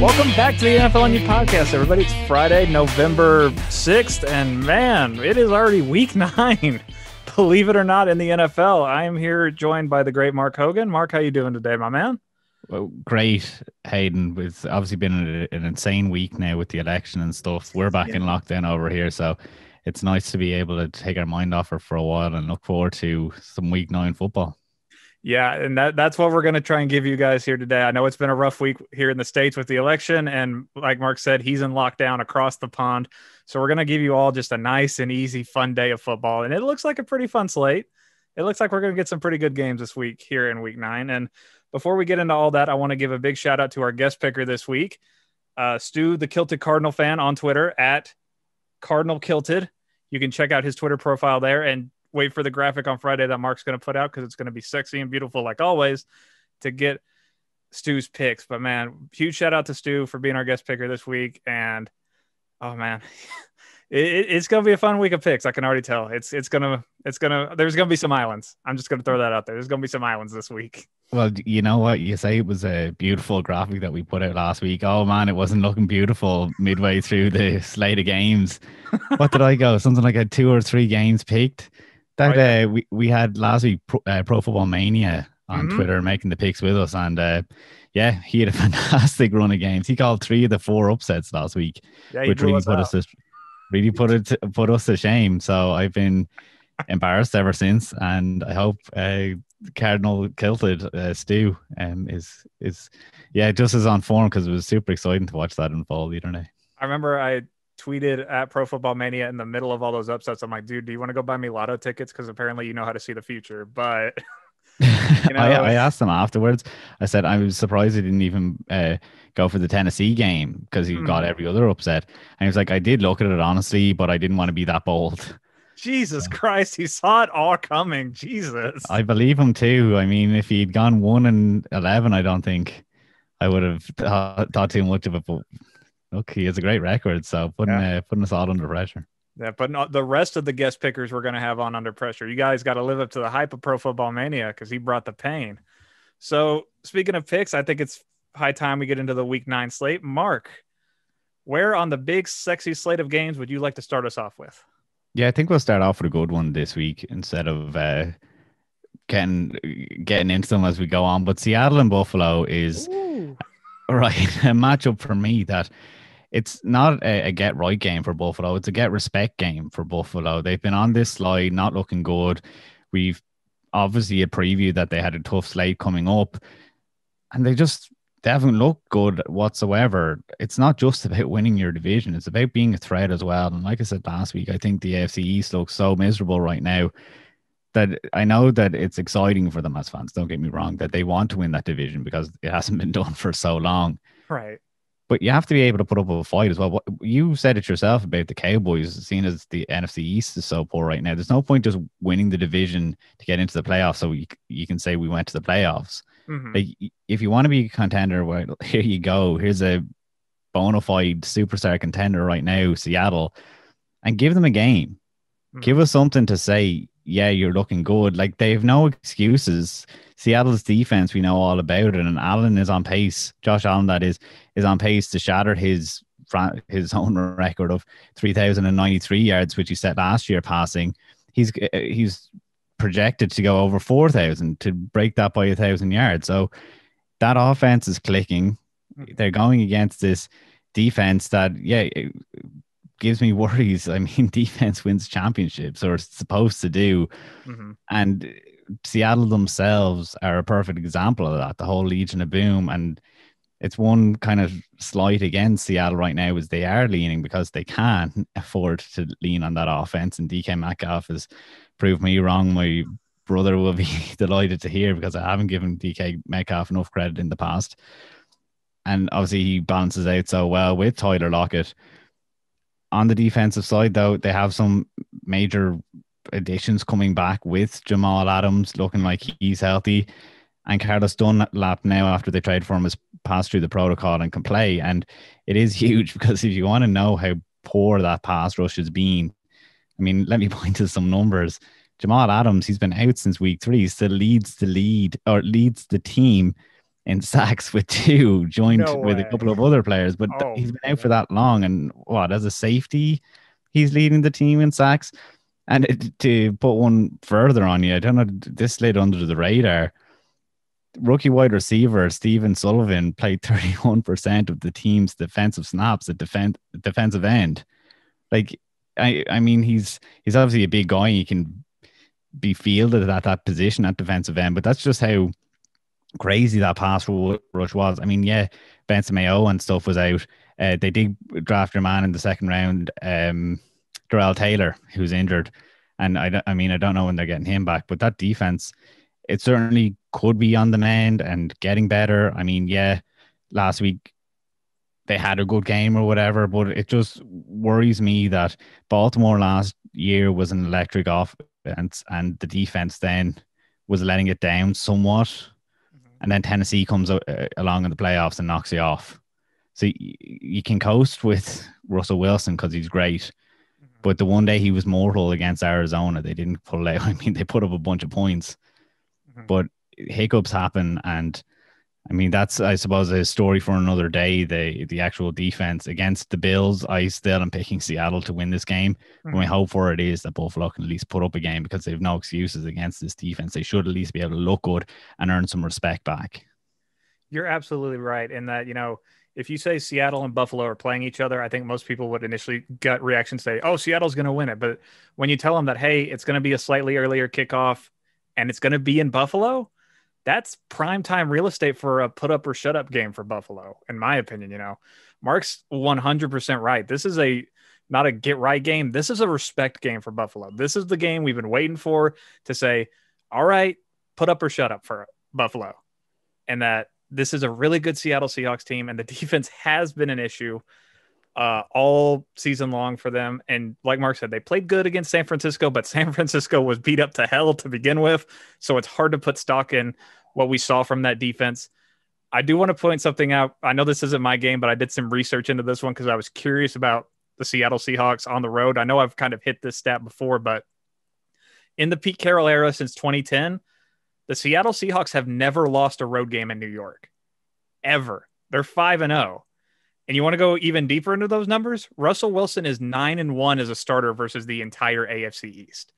Welcome back to the NFLandU podcast, everybody. It's Friday, November 6th, and man, it is already week 9. Believe it or not, in the NFL. I am here joined by the great Mark Hogan. Mark, how you doing today, my man? Well, great, Hayden. It's obviously been an insane week now with the election and stuff. We're back in lockdown over here, so it's nice to be able to take our mind off it for a while and look forward to some week 9 football. Yeah, and that's what we're going to try and give you guys here today. I know it's been a rough week here in the States with the election, and like Mark said, he's in lockdown across the pond. So we're going to give you all just a nice and easy, fun day of football, and it looks like a pretty fun slate. It looks like we're going to get some pretty good games this week here in week 9. And before we get into all that, I want to give a big shout out to our guest picker this week, Stu, the Kilted Cardinal fan on Twitter at Cardinal Kilted. You can check out his Twitter profile there and wait for the graphic on Friday that Mark's going to put out because it's going to be sexy and beautiful like always to get Stu's picks. But man, huge shout out to Stu for being our guest picker this week. And oh man, it's going to be a fun week of picks. I can already tell there's going to be some islands. I'm just going to throw that out there. There's going to be some islands this week. Well, you know what? You say it was a beautiful graphic that we put out last week. Oh man, it wasn't looking beautiful midway through the slate of games. What did I go? Something like I had 2 or 3 games picked. That we had last week Pro Football Mania on Twitter making the picks with us, and he had a fantastic run of games. He called 3 of the 4 upsets last week, which really put us to shame. So I've been embarrassed ever since, and I hope Cardinal Kilted Stu is just as on form because it was super exciting to watch that unfold the other day. I remember I tweeted at Pro Football Mania in the middle of all those upsets. I'm like, dude, do you want to go buy me lotto tickets? Because apparently you know how to see the future. But I asked him afterwards. I said I was surprised he didn't even go for the Tennessee game because he got every other upset. And he was like, I did look at it honestly, but I didn't want to be that bold. Jesus Christ, he saw it all coming. Jesus. I believe him too. I mean, if he'd gone 1-11, I don't think I would have thought too much of it. But look, he has a great record, so putting us all under pressure. Yeah, but not the rest of the guest pickers we're going to have on under pressure. You guys got to live up to the hype of Pro Football Mania because he brought the pain. So speaking of picks, I think it's high time we get into the Week 9 slate. Mark, where on the big, sexy slate of games would you like to start us off with? Yeah, I think we'll start off with a good one this week instead of getting into them as we go on. But Seattle and Buffalo is a matchup for me that it's not a get right game for Buffalo. It's a get respect game for Buffalo. They've been on this slide, not looking good. We've obviously a preview that they had a tough slate coming up, and they haven't looked good whatsoever. It's not just about winning your division. It's about being a threat as well. And like I said last week, I think the AFC East looks so miserable right now that I know that it's exciting for them as fans. Don't get me wrong, that they want to win that division because it hasn't been done for so long. Right. But you have to be able to put up a fight as well. You said it yourself about the Cowboys, seeing as the NFC East is so poor right now. There's no point just winning the division to get into the playoffs so you can say we went to the playoffs. Like, if you want to be a contender, well, here you go. Here's a bona fide superstar contender right now, Seattle, and give them a game. Give us something to say, yeah, you're looking good. Like, they have no excuses. Seattle's defense, we know all about it, and Allen is on pace. Josh Allen, that is on pace to shatter his own record of 3,093 yards, which he set last year passing. He's projected to go over 4,000 to break that by 1,000 yards. So that offense is clicking. They're going against this defense that, it gives me worries. I mean, defense wins championships, or it's supposed to do. And Seattle themselves are a perfect example of that. The whole Legion of Boom. And it's one kind of slight against Seattle right now is they are leaning because they can afford to lean on that offense. And DK Metcalf has proved me wrong. My brother will be delighted to hear because I haven't given DK Metcalf enough credit in the past. And obviously he balances out so well with Tyler Lockett. On the defensive side, though, they have some major additions coming back with Jamal Adams looking like he's healthy. And Carlos Dunlap now, after they trade for him, has passed through the protocol and can play. And it is huge because if you want to know how poor that pass rush has been, I mean, let me point to some numbers. Jamal Adams, he's been out since week 3. He still leads the team in sacks with two, joined No with a way. couple of other players. But Oh he's been out for man. that long, and what, as a safety, he's leading the team in sacks. And to put one further on you, I don't know, this slid under the radar. Rookie wide receiver Stephen Sullivan played 31% of the team's defensive snaps at defensive end. Like, I mean, he's obviously a big guy. He can be fielded at that position at defensive end, but that's just how crazy that pass rush was. I mean, yeah, Benson Mayo and stuff was out. They did draft your man in the second round, Darrell Taylor, who's injured, and I mean, I don't know when they're getting him back, but that defense, it certainly could be on the mend and getting better. I mean, yeah, last week they had a good game or whatever, but it just worries me that Baltimore last year was an electric offense and the defense then was letting it down somewhat. And then Tennessee comes along in the playoffs and knocks you off. So you can coast with Russell Wilson because he's great. But the one day he was mortal against Arizona, they didn't pull out. I mean, they put up a bunch of points, but hiccups happen. And I mean, that's, I suppose, a story for another day. The actual defense against the Bills, I still am picking Seattle to win this game. My hope for it is that Buffalo can at least put up a game because they have no excuses against this defense. They should at least be able to look good and earn some respect back. You're absolutely right in that, if you say Seattle and Buffalo are playing each other, I think most people would initially gut reaction say, oh, Seattle's going to win it. But when you tell them that, hey, it's going to be a slightly earlier kickoff and it's going to be in Buffalo, that's prime time real estate for a put up or shut up game for Buffalo, in my opinion. Mark's 100% right. This is not a get right game. This is a respect game for Buffalo. This is the game we've been waiting for to say, all right, put up or shut up for Buffalo. And that this is a really good Seattle Seahawks team, and the defense has been an issue all season long for them. And like Mark said, they played good against San Francisco, but San Francisco was beat up to hell to begin with. So it's hard to put stock in what we saw from that defense. I do want to point something out. I know this isn't my game, but I did some research into this one because I was curious about the Seattle Seahawks on the road. I know I've kind of hit this stat before, but in the Pete Carroll era since 2010, the Seattle Seahawks have never lost a road game in New York, ever. They're 5-0. And you want to go even deeper into those numbers? Russell Wilson is 9-1 as a starter versus the entire AFC East.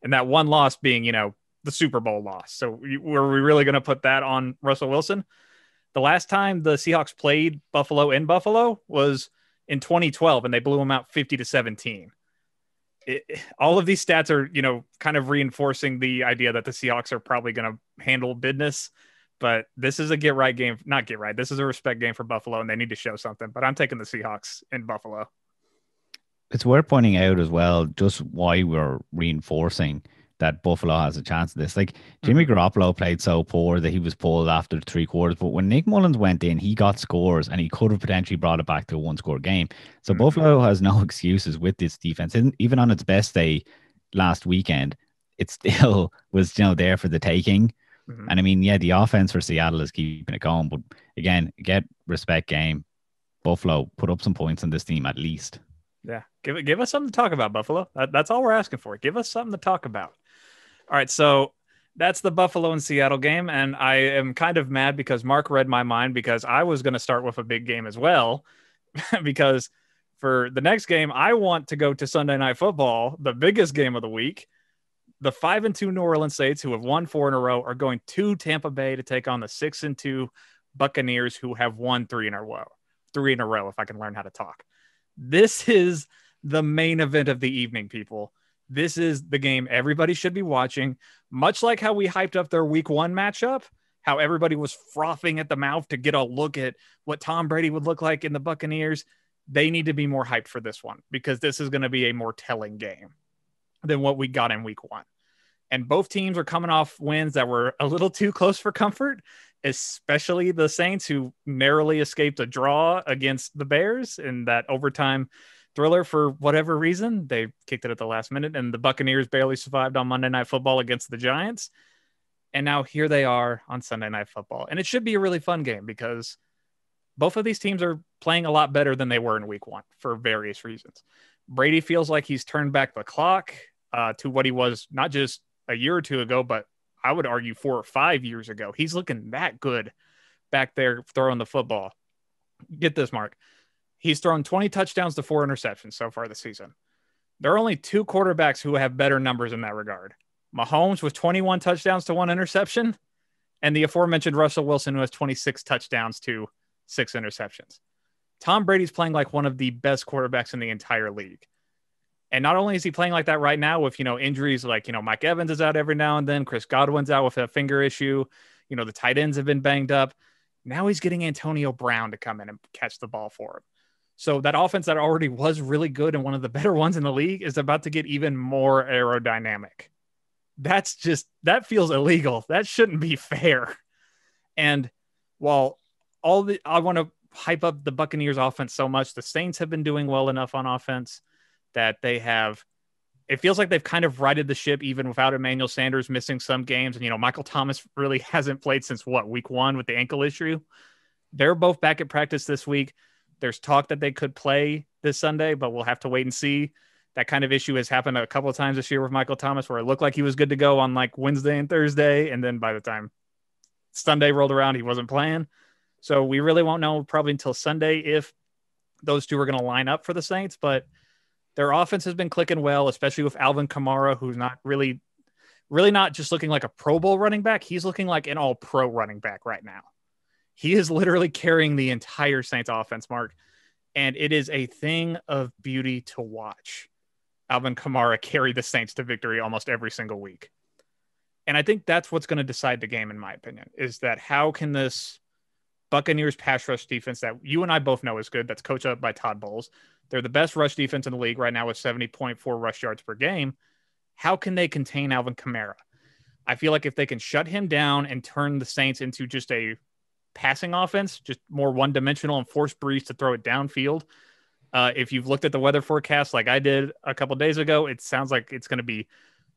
And that one loss being, the Super Bowl loss. So were we really going to put that on Russell Wilson? The last time the Seahawks played Buffalo in Buffalo was in 2012, and they blew them out 50-17. All of these stats are, kind of reinforcing the idea that the Seahawks are probably going to handle business. But this is a get right game. Not get right. This is a respect game for Buffalo, and they need to show something. But I'm taking the Seahawks in Buffalo. It's worth pointing out as well just why we're reinforcing that Buffalo has a chance of this. Like, Jimmy Garoppolo played so poor that he was pulled after 3 quarters. But when Nick Mullins went in, he got scores and he could have potentially brought it back to a 1-score game. So Buffalo has no excuses with this defense. And even on its best day last weekend, it still was, there for the taking. And I mean, yeah, the offense for Seattle is keeping it going. But again, get respect game. Buffalo, put up some points on this team at least. Yeah, give us something to talk about, Buffalo. That's all we're asking for. Give us something to talk about. All right, so that's the Buffalo and Seattle game, and I am kind of mad because Mark read my mind because I was going to start with a big game as well because for the next game, I want to go to Sunday Night Football, the biggest game of the week. The 5-2 New Orleans Saints, who have won 4 in a row, are going to Tampa Bay to take on the 6-2 Buccaneers, who have won 3 in a row. 3 in a row, if I can learn how to talk. This is the main event of the evening, people. This is the game everybody should be watching, much like how we hyped up their week 1 matchup, how everybody was frothing at the mouth to get a look at what Tom Brady would look like in the Buccaneers. They need to be more hyped for this one because this is going to be a more telling game than what we got in week 1. And both teams are coming off wins that were a little too close for comfort, especially the Saints, who narrowly escaped a draw against the Bears in that overtime thriller for whatever reason. They kicked it at the last minute, and the Buccaneers barely survived on Monday Night Football against the Giants. And now here they are on Sunday Night Football. And it should be a really fun game because both of these teams are playing a lot better than they were in week 1 for various reasons. Brady feels like he's turned back the clock to what he was not just a year or two ago, but I would argue 4 or 5 years ago. He's looking that good back there throwing the football. Get this, Mark. He's thrown 20 touchdowns to 4 interceptions so far this season. There are only 2 quarterbacks who have better numbers in that regard. Mahomes with 21 touchdowns to 1 interception, and the aforementioned Russell Wilson, who has 26 touchdowns to 6 interceptions. Tom Brady's playing like one of the best quarterbacks in the entire league. And not only is he playing like that right now with, injuries like, Mike Evans is out every now and then, Chris Godwin's out with a finger issue, the tight ends have been banged up. Now he's getting Antonio Brown to come in and catch the ball for him. So that offense that already was really good and one of the better ones in the league is about to get even more aerodynamic. That feels illegal. That shouldn't be fair. And while I want to hype up the Buccaneers offense so much, the Saints have been doing well enough on offense that it feels like they've kind of righted the ship even without Emmanuel Sanders missing some games. And, Michael Thomas really hasn't played since week 1 with the ankle issue. They're both back at practice this week. There's talk that they could play this Sunday, but we'll have to wait and see. That kind of issue has happened a couple of times this year with Michael Thomas, where it looked like he was good to go on like Wednesday and Thursday. And then by the time Sunday rolled around, he wasn't playing. So we really won't know probably until Sunday if those two are going to line up for the Saints, but their offense has been clicking well, especially with Alvin Kamara, who's not really not just looking like a Pro Bowl running back. He's looking like an all-pro running back right now. He is literally carrying the entire Saints offense, Mark, and it is a thing of beauty to watch Alvin Kamara carry the Saints to victory almost every single week. And I think that's what's going to decide the game, in my opinion, is that how can this Buccaneers pass rush defense that you and I both know is good, that's coached up by Todd Bowles. They're the best rush defense in the league right now with 70.4 rush yards per game. How can they contain Alvin Kamara? I feel like if they can shut him down and turn the Saints into just a passing offense, just more one-dimensional, and force Breeze to throw it downfield. If you've looked at the weather forecast like I did a couple days ago, it sounds like it's going to be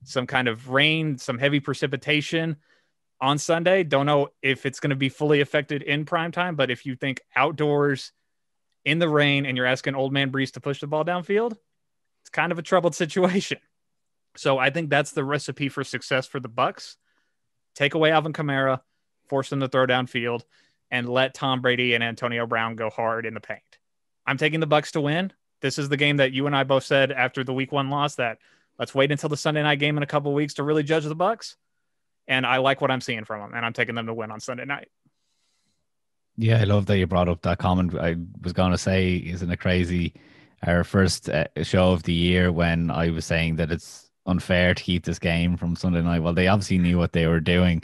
some kind of rain, some heavy precipitation on Sunday. Don't know if it's going to be fully affected in prime time, but if you think outdoors in the rain and you're asking old man Breeze to push the ball downfield, it's kind of a troubled situation. So I think that's the recipe for success for the Bucs. Take away Alvin Kamara, force them to throw downfield, and let Tom Brady and Antonio Brown go hard in the paint. I'm taking the Bucs to win. This is the game that you and I both said after the week 1 loss that let's wait until the Sunday night game in a couple of weeks to really judge the Bucs. And I like what I'm seeing from them, and I'm taking them to win on Sunday night. Yeah, I love that you brought up that comment. I was going to say, isn't it crazy? Our first show of the year when I was saying that it's unfair to keep this game from Sunday night. Well, they obviously knew what they were doing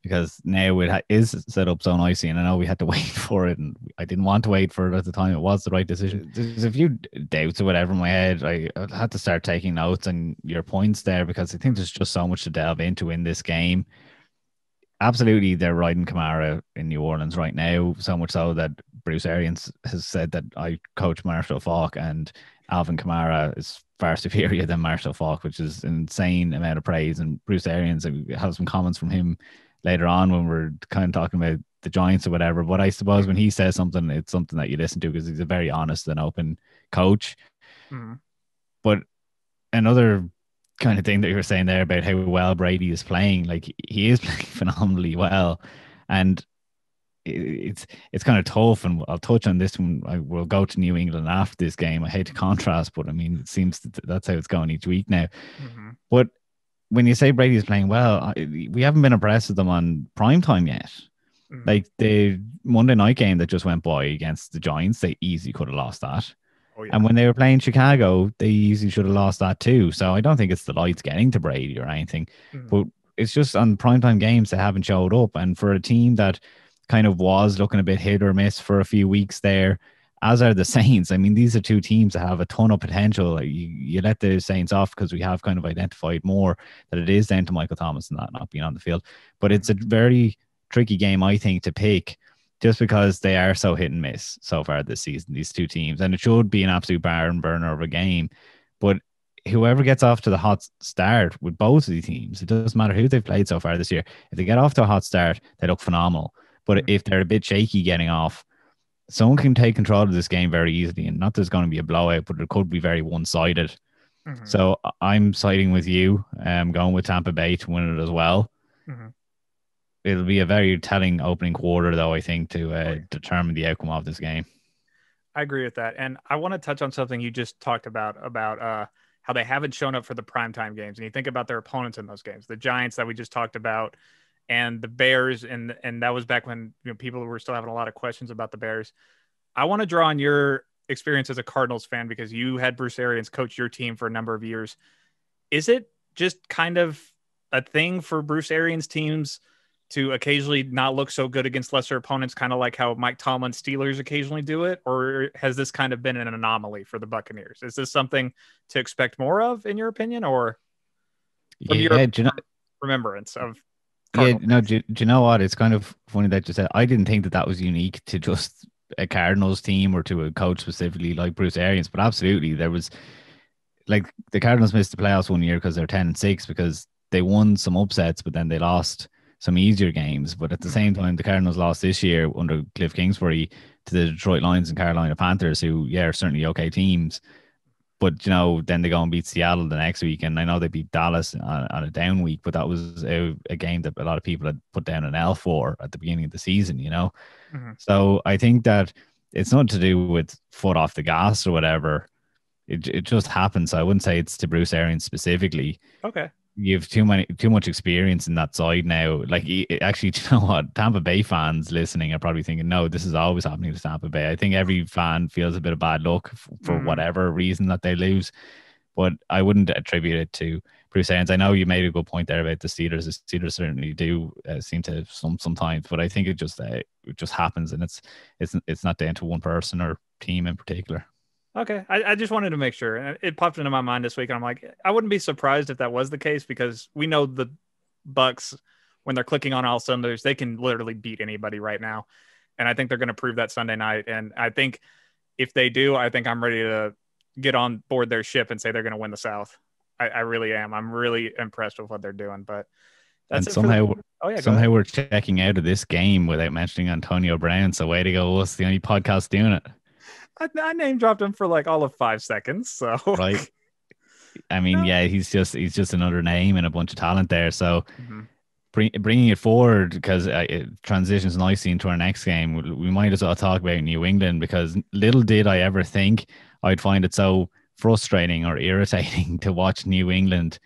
because now it is set up so nicely, and I know we had to wait for it, and I didn't want to wait for it at the time. It was the right decision. There's a few doubts or whatever in my head. I had to start taking notes on your points there because I think there's just so much to delve into in this game. Absolutely, they're riding Kamara in New Orleans right now, so much so that Bruce Arians has said that I coach Marshall Faulk and Alvin Kamara is far superior than Marshall Faulk, which is an insane amount of praise. And Bruce Arians, have some comments from him later on when we're kind of talking about the Giants or whatever. But I suppose when he says something, it's something that you listen to because he's a very honest and open coach. Mm-hmm. But another kind of thing that you were saying there about how well Brady is playing, like he is playing phenomenally well, and it's kind of tough. And I'll touch on this when I will go to New England after this game. I hate to contrast, but I mean it seems that's how it's going each week now. Mm-hmm. But when you say Brady is playing well, we haven't been impressed with them on primetime yet. Mm-hmm. Like the Monday night game that just went by against the Giants, they easily could have lost that. Oh, yeah. And when they were playing Chicago, they easily should have lost that too. So I don't think it's the lights getting to Brady or anything, but it's just on primetime games they haven't showed up. And for a team that kind of was looking a bit hit or miss for a few weeks there, as are the Saints. I mean, these are two teams that have a ton of potential. Like you let the Saints off because we have kind of identified more that it is down to Michael Thomas and that not being on the field. But it's a very tricky game, I think, to pick, just because they are so hit and miss so far this season, these two teams. And it should be an absolute barn burner of a game. But whoever gets off to the hot start with both of these teams, it doesn't matter who they've played so far this year. If they get off to a hot start, they look phenomenal. But if they're a bit shaky getting off, someone can take control of this game very easily. And not that there's going to be a blowout, but it could be very one-sided. Mm-hmm. So I'm siding with you, going with Tampa Bay to win it as well. Mm-hmm. it'll be a very telling opening quarter, though, I think, to determine the outcome of this game. I agree with that. And I want to touch on something you just talked about how they haven't shown up for the primetime games. And you think about their opponents in those games, the Giants that we just talked about, and the Bears. And that was back when people were still having a lot of questions about the Bears. I want to draw on your experience as a Cardinals fan because you had Bruce Arians coach your team for a number of years. Is it just kind of a thing for Bruce Arians teams to occasionally not look so good against lesser opponents, kind of like how Mike Tomlin's Steelers occasionally do it? Or has this kind of been an anomaly for the Buccaneers? Is this something to expect more of, in your opinion, or from your remembrance of Cardinals? Yeah, no, do you know what? It's kind of funny that you said. I didn't think that was unique to just a Cardinals team or to a coach specifically like Bruce Arians, but absolutely there was, like, the Cardinals missed the playoffs one year because they're 10-6 because they won some upsets, but then they lost some easier games. But at the same time, the Cardinals lost this year under Cliff Kingsbury to the Detroit Lions and Carolina Panthers, who, are certainly okay teams. But, then they go and beat Seattle the next week. And I know they beat Dallas on a down week, but that was a game that a lot of people had put down an L for at the beginning of the season, Mm-hmm. So I think that it's not to do with foot off the gas or whatever. It just happens. I wouldn't say it's to Bruce Arians specifically. Okay. You have too much experience in that side now. Like, actually, do you know what? Tampa Bay fans listening are probably thinking, no, this is always happening to Tampa Bay. I think every fan feels a bit of bad luck for whatever reason that they lose. But I wouldn't attribute it to Bruce Arians. I know you made a good point there about the Steelers. The Steelers certainly do seem to sometimes, but I think it just happens, and it's not down to one person or team in particular. Okay. I just wanted to make sure. It popped into my mind this week, and I'm like, I wouldn't be surprised if that was the case because we know the Bucks, when they're clicking on all cylinders, they can literally beat anybody right now. And I think they're going to prove that Sunday night. And I think if they do, I think I'm ready to get on board their ship and say they're going to win the South. I really am. I'm really impressed with what they're doing. But that's somehow we're checking out of this game without mentioning Antonio Brown. So way to go, us, the only podcast doing it. I name dropped him for like all of 5 seconds. So right. I mean, yeah, he's just another name and a bunch of talent there. So bringing it forward, because it transitions nicely into our next game. We might as well talk about New England, because little did I ever think I'd find it so frustrating or irritating to watch New England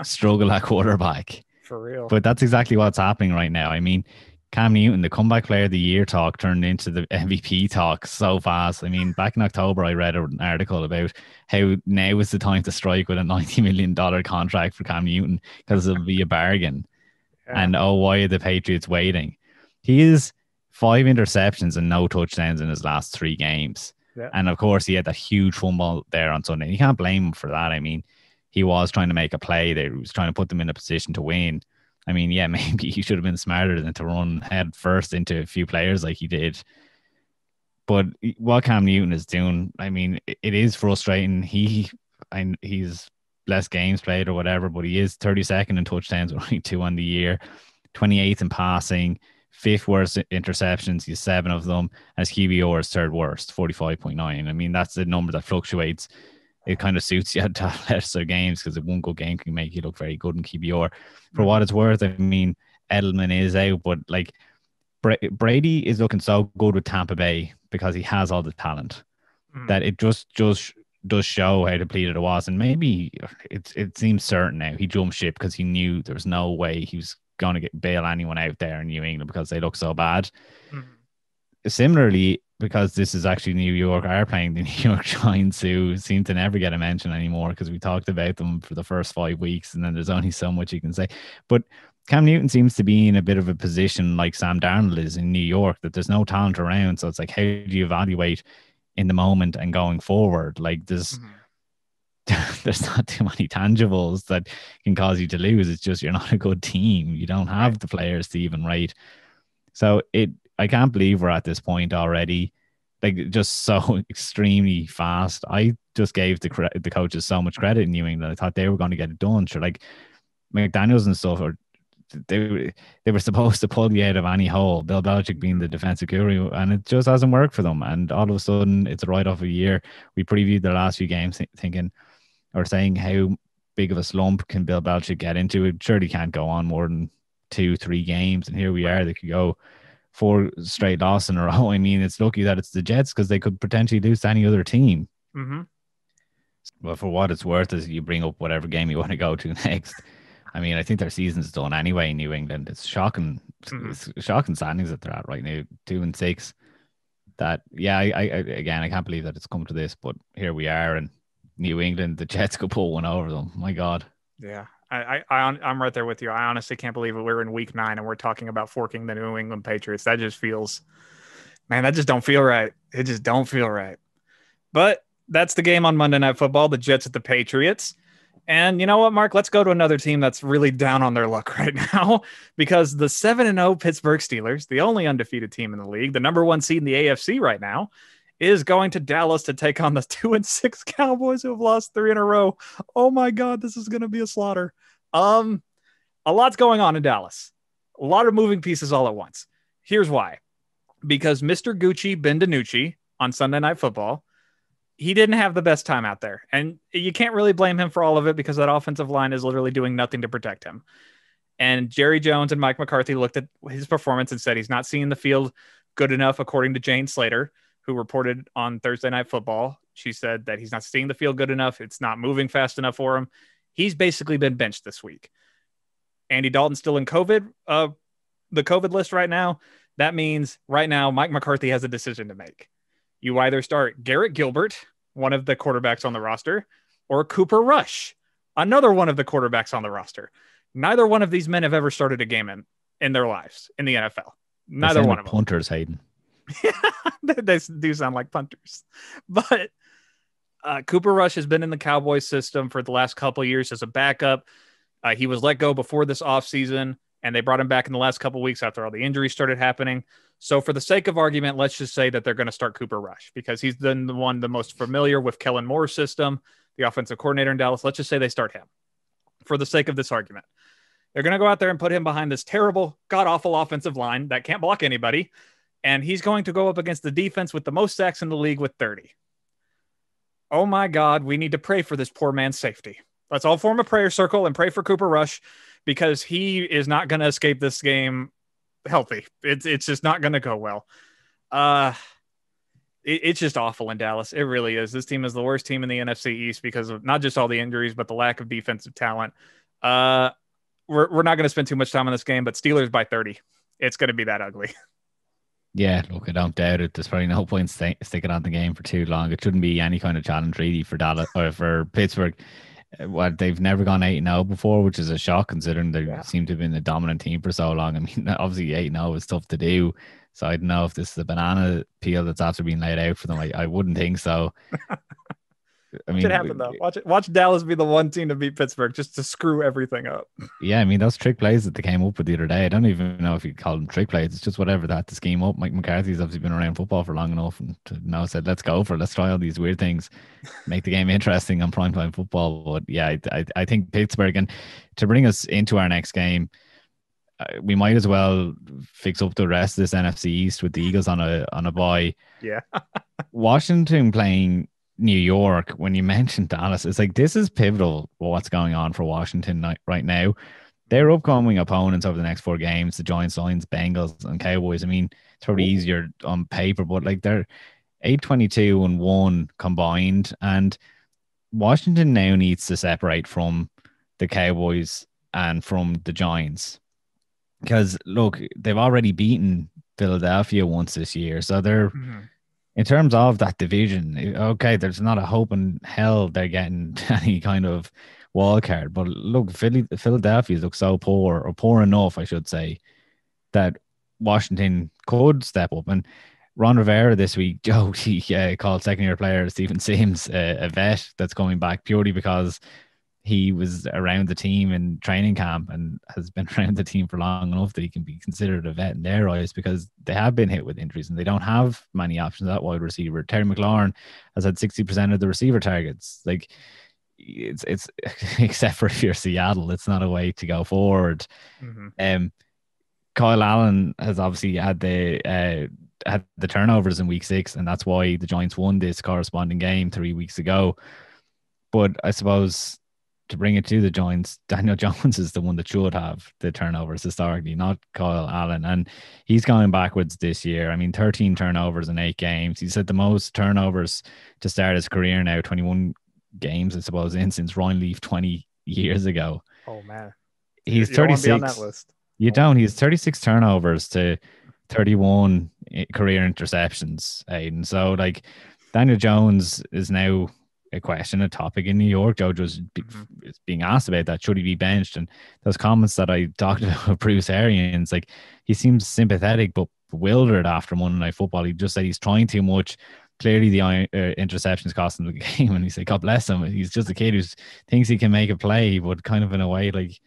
struggle at quarterback. For real. But that's exactly what's happening right now. I mean, Cam Newton, the comeback player of the year talk turned into the MVP talk so fast. I mean, back in October, I read an article about how now is the time to strike with a $90 million contract for Cam Newton because it'll be a bargain. Yeah. And why are the Patriots waiting? He is 5 interceptions and no touchdowns in his last 3 games. Yeah. And of course, he had that huge fumble there on Sunday. You can't blame him for that. I mean, he was trying to make a play there. He was trying to put them in a position to win. I mean, yeah, maybe he should have been smarter than to run head first into a few players like he did. But what Cam Newton is doing, I mean, it is frustrating. He's less games played or whatever, but he is 32nd in touchdowns, only 2 on the year, 28th in passing, 5th worst interceptions. He's 7 of them. And his QBR is 3rd worst, 45.9. I mean, that's the number that fluctuates. It kind of suits you to have lesser games because one good game can make you look very good in QBR. For what it's worth, I mean, Edelman is out, but like Brady is looking so good with Tampa Bay because he has all the talent that it just does show how depleted it was. And maybe it seems certain now he jumped ship because he knew there was no way he was going to bail anyone out there in New England because they look so bad. Similarly, because this is actually New York, are playing the New York Giants, who seem to never get a mention anymore because we talked about them for the first 5 weeks and then there's only so much you can say. But Cam Newton seems to be in a bit of a position like Sam Darnold is in New York, that there's no talent around. So it's like, how do you evaluate in the moment and going forward? Like there's not too many tangibles that can cause you to lose. It's just you're not a good team. You don't have the players to even rate. So I can't believe we're at this point already, like just so extremely fast. I just gave the coaches so much credit in New England. I thought they were going to get it done. Sure, like McDaniels and stuff, they were supposed to pull you out of any hole. Bill Belichick being the defensive guru, and it just hasn't worked for them. And all of a sudden, it's a write-off a year. We previewed the last few games thinking or saying how big of a slump can Bill Belichick get into. It surely can't go on more than 2-3 games, and here we are. They could go 4 straight losses in a row. I mean, it's lucky that it's the Jets because they could potentially lose to any other team. Mm-hmm. But for what it's worth, is you bring up whatever game you want to go to next. I mean, I think their season's done anyway in New England. It's shocking. Mm-hmm. It's shocking standings that they're at right now, 2-6. That, yeah, I can't believe that it's come to this, but here we are, and New England, the Jets could pull one over them. My God. Yeah, I'm right there with you. I honestly can't believe we're in week 9 and we're talking about forking the New England Patriots. That just feels, man, that just don't feel right. It just don't feel right. But that's the game on Monday Night Football, the Jets at the Patriots. And you know what, Mark? Let's go to another team that's really down on their luck right now, because the 7-0 Pittsburgh Steelers, the only undefeated team in the league, the number 1 seed in the AFC right now, is going to Dallas to take on the 2-6 Cowboys, who have lost 3 in a row. Oh my God, this is going to be a slaughter. A lot's going on in Dallas. A lot of moving pieces all at once. Here's why. Because Mr. Gucci Bendanucci on Sunday Night Football, he didn't have the best time out there. And you can't really blame him for all of it, because that offensive line is literally doing nothing to protect him. And Jerry Jones and Mike McCarthy looked at his performance and said he's not seeing the field good enough, according to Jane Slater, who reported on Thursday Night Football. She said that he's not seeing the field good enough. It's not moving fast enough for him. He's basically been benched this week. Andy Dalton's still in COVID, the COVID list right now. That means right now Mike McCarthy has a decision to make. You either start Garrett Gilbert, one of the quarterbacks on the roster, or Cooper Rush, another one of the quarterbacks on the roster. Neither one of these men have ever started a game in their lives in the NFL. Neither one of them. Punters, Hayden. They do sound like punters. But Cooper Rush has been in the Cowboys system for the last couple of years as a backup. He was let go before this offseason, and they brought him back in the last couple of weeks after all the injuries started happening. So for the sake of argument, let's just say that they're going to start Cooper Rush, because he's the one the most familiar with Kellen Moore's system, the offensive coordinator in Dallas. Let's just say they start him for the sake of this argument. They're going to go out there and put him behind this terrible, god-awful offensive line that can't block anybody, and he's going to go up against the defense with the most sacks in the league with 30. Oh my God, we need to pray for this poor man's safety. Let's all form a prayer circle and pray for Cooper Rush, because he is not going to escape this game healthy. It's just not going to go well. It's just awful in Dallas. It really is. This team is the worst team in the NFC East because of not just all the injuries, but the lack of defensive talent. We're not going to spend too much time on this game, but Steelers by 30. It's going to be that ugly. Yeah, look, I don't doubt it. There's probably no point sticking on the game for too long. It shouldn't be any kind of challenge really for Dallas or for Pittsburgh. They've never gone 8-0 before, which is a shock considering they seem to have been the dominant team for so long. I mean, obviously 8-0 is tough to do. So I don't know if this is a banana peel that's after being laid out for them. I wouldn't think so. I mean, it happened though. Watch Dallas be the one team to beat Pittsburgh just to screw everything up. Yeah, I mean, those trick plays that they came up with the other day, I don't even know if you call them trick plays. It's just whatever that to scheme up. Mike McCarthy's obviously been around football for long enough and to know said, let's go for it. Let's try all these weird things, make the game interesting on primetime football. But yeah, I think Pittsburgh, and to bring us into our next game, we might as well fix up the rest of this NFC East with the Eagles on a bye. Yeah. Washington playing New York. When you mentioned Dallas, it's like this is pivotal what's going on for Washington right now. Their upcoming opponents over the next 4 games, the Giants, Lions, Bengals, and Cowboys. I mean, it's probably easier on paper, but like they're 8-22-1 combined, and Washington now needs to separate from the Cowboys and from the Giants. Because look, they've already beaten Philadelphia once this year, so they're in terms of that division. Okay, there's not a hope in hell they're getting any kind of wild card. But look, Philadelphia looks so poor, or poor enough, I should say, that Washington could step up. And Ron Rivera this week, he called second-year player Stephen Sims a vet that's coming back purely because he was around the team in training camp and has been around the team for long enough that he can be considered a vet in their eyes, because they have been hit with injuries and they don't have many options at wide receiver. Terry McLaurin has had 60% of the receiver targets. Like it's except for if you're Seattle, it's not a way to go forward. Kyle Allen has obviously had the turnovers in week 6, and that's why the Giants won this corresponding game 3 weeks ago. But I suppose to bring it to the Giants, Daniel Jones is the one that should have the turnovers historically, not Kyle Allen. And he's going backwards this year. I mean, 13 turnovers in 8 games. He's had the most turnovers to start his career now, 21 games, I suppose, in since Ryan Leaf 20 years ago. Oh man, He's you don't want to be on that 36. list. You don't. He's 36 turnovers to 31 career interceptions, Hayden. So, like, Daniel Jones is now a question, a topic in New York. Jojo's is being asked about that. Should he be benched? And those comments that I talked about with Bruce Arians, like, he seems sympathetic but bewildered after Monday Night Football. He just said he's trying too much. Clearly, the interceptions cost him the game, and he said, "God bless him. He's just a kid who thinks he can make a play, but kind of in a way like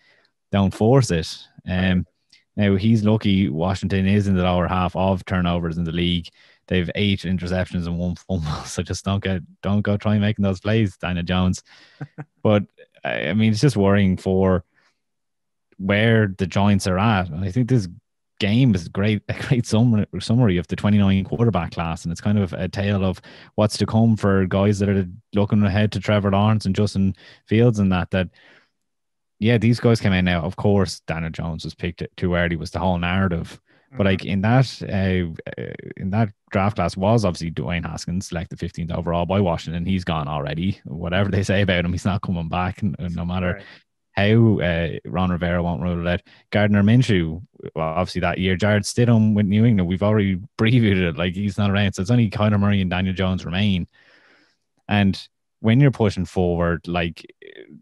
don't force it." Now he's lucky. Washington is in the lower half of turnovers in the league. They've 8 interceptions and 1 fumble. So just don't go trying making those plays, Daniel Jones. But I mean, it's just worrying for where the Giants are at. And I think this game is a great summary of the 29 quarterback class, and it's kind of a tale of what's to come for guys that are looking ahead to Trevor Lawrence and Justin Fields and that. Yeah, these guys came in now. Of course, Daniel Jones was picked too early, was the whole narrative. But like in that draft class was obviously Dwayne Haskins selected 15th overall by Washington. He's gone already. Whatever they say about him, he's not coming back. And no matter how Ron Rivera won't rule it out. Gardner Minshew, well, obviously that year. Jared Stidham with New England. We've already previewed it. Like, he's not around. So it's only Kyler Murray and Daniel Jones remain. And when you're pushing forward, like,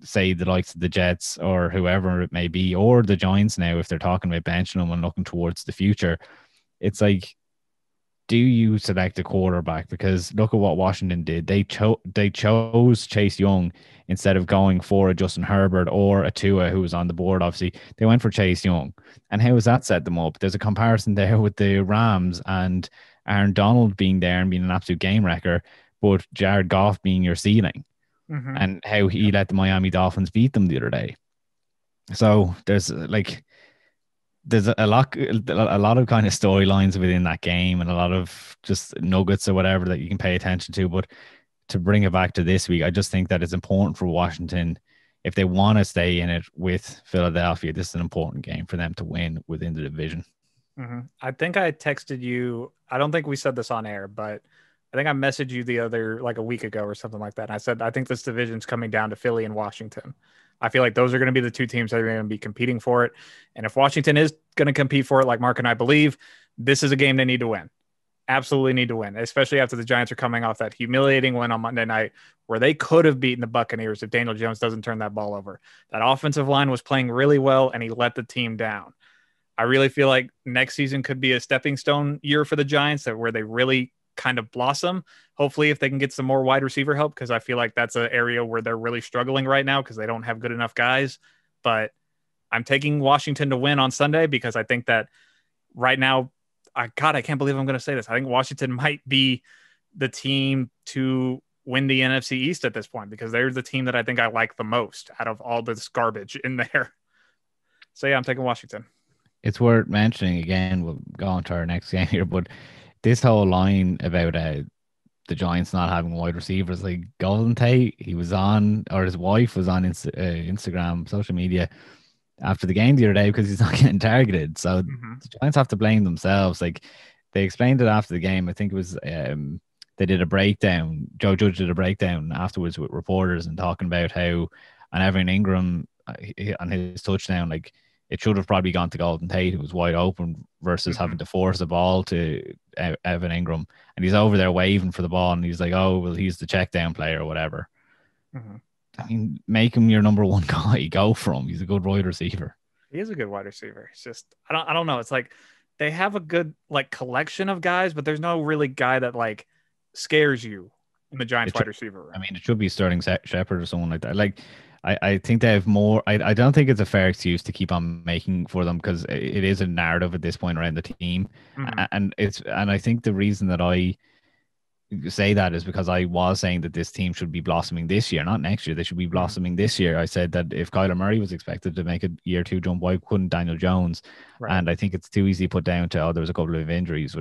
say, the likes of the Jets or whoever it may be, or the Giants now, if they're talking about benching them and looking towards the future, it's like, do you select a quarterback? Because look at what Washington did. They chose Chase Young instead of going for a Justin Herbert or a Tua, who was on the board. Obviously, they went for Chase Young. And how has that set them up? There's a comparison there with the Rams and Aaron Donald being there and being an absolute game wrecker, but Jared Goff being your ceiling, and how he let the Miami Dolphins beat them the other day. So there's a lot of kind of storylines within that game, and a lot of just nuggets or whatever that you can pay attention to. But to bring it back to this week, I just think that it's important for Washington, if they want to stay in it with Philadelphia. This is an important game for them to win within the division. I think I texted you. I don't think we said this on air, but I think I messaged you the other, like, a week ago or something like that. And I said, I think this division's coming down to Philly and Washington. I feel like those are going to be the 2 teams that are going to be competing for it. And if Washington is going to compete for it, like Mark and I believe, this is a game they need to win. Absolutely need to win, especially after the Giants are coming off that humiliating win on Monday night where they could have beaten the Buccaneers if Daniel Jones doesn't turn that ball over. That offensive line was playing really well, and he let the team down. I really feel like next season could be a stepping stone year for the Giants, where they really kind of blossom. Hopefully, if they can get some more wide receiver help, because I feel like that's an area where they're really struggling right now because they don't have good enough guys. But I'm taking Washington to win on Sunday because I think that right now, I can't believe I'm going to say this. I think Washington might be the team to win the NFC East at this point, because they're the team that I think I like the most out of all this garbage in there. So yeah, I'm taking Washington. It's worth mentioning again, we'll go on to our next game here, but this whole line about the Giants not having wide receivers, like Golden Tate, he was on, or his wife was on Instagram, social media after the game the other day because he's not getting targeted. So the Giants have to blame themselves. Like, they explained it after the game. I think it was they did a breakdown. Joe Judge did a breakdown afterwards with reporters and talking about how on Evan Ingram on his touchdown, like, it should have probably gone to Golden Tate, who was wide open, versus having to force the ball to Evan Ingram. And he's over there waving for the ball, and he's like, oh, well, he's the check down player or whatever. I mean, make him your number 1 guy. Go for him. He's a good wide receiver. He is a good wide receiver. It's just, I don't know. It's like they have a good, like, collection of guys, but there's no really guy that, like, scares you in the Giants wide receiver room. I mean, it should be Sterling Shepard or someone like that. Like, I think they have more. I don't think it's a fair excuse to keep on making for them, because it is a narrative at this point around the team, and I think the reason that I say that is because I was saying that this team should be blossoming this year, not next year. They should be blossoming this year. I said that if Kyler Murray was expected to make a year 2 jump, why couldn't Daniel Jones? And I think it's too easy to put down to, there was a couple of injuries.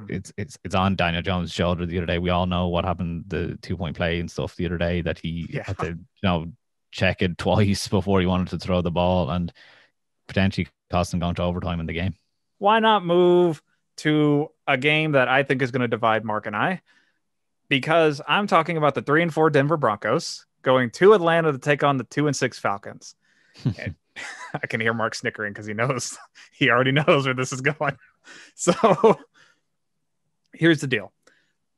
It's on Daniel Jones' shoulder the other day. We all know what happened, the 2-point play and stuff the other day, that he had to check it twice before he wanted to throw the ball and potentially cost him going to overtime in the game. Why not move to a game that I think is going to divide Mark and I? Because I'm talking about the 3-4 Denver Broncos going to Atlanta to take on the 2-6 Falcons. And I can hear Mark snickering because he already knows where this is going. So here's the deal.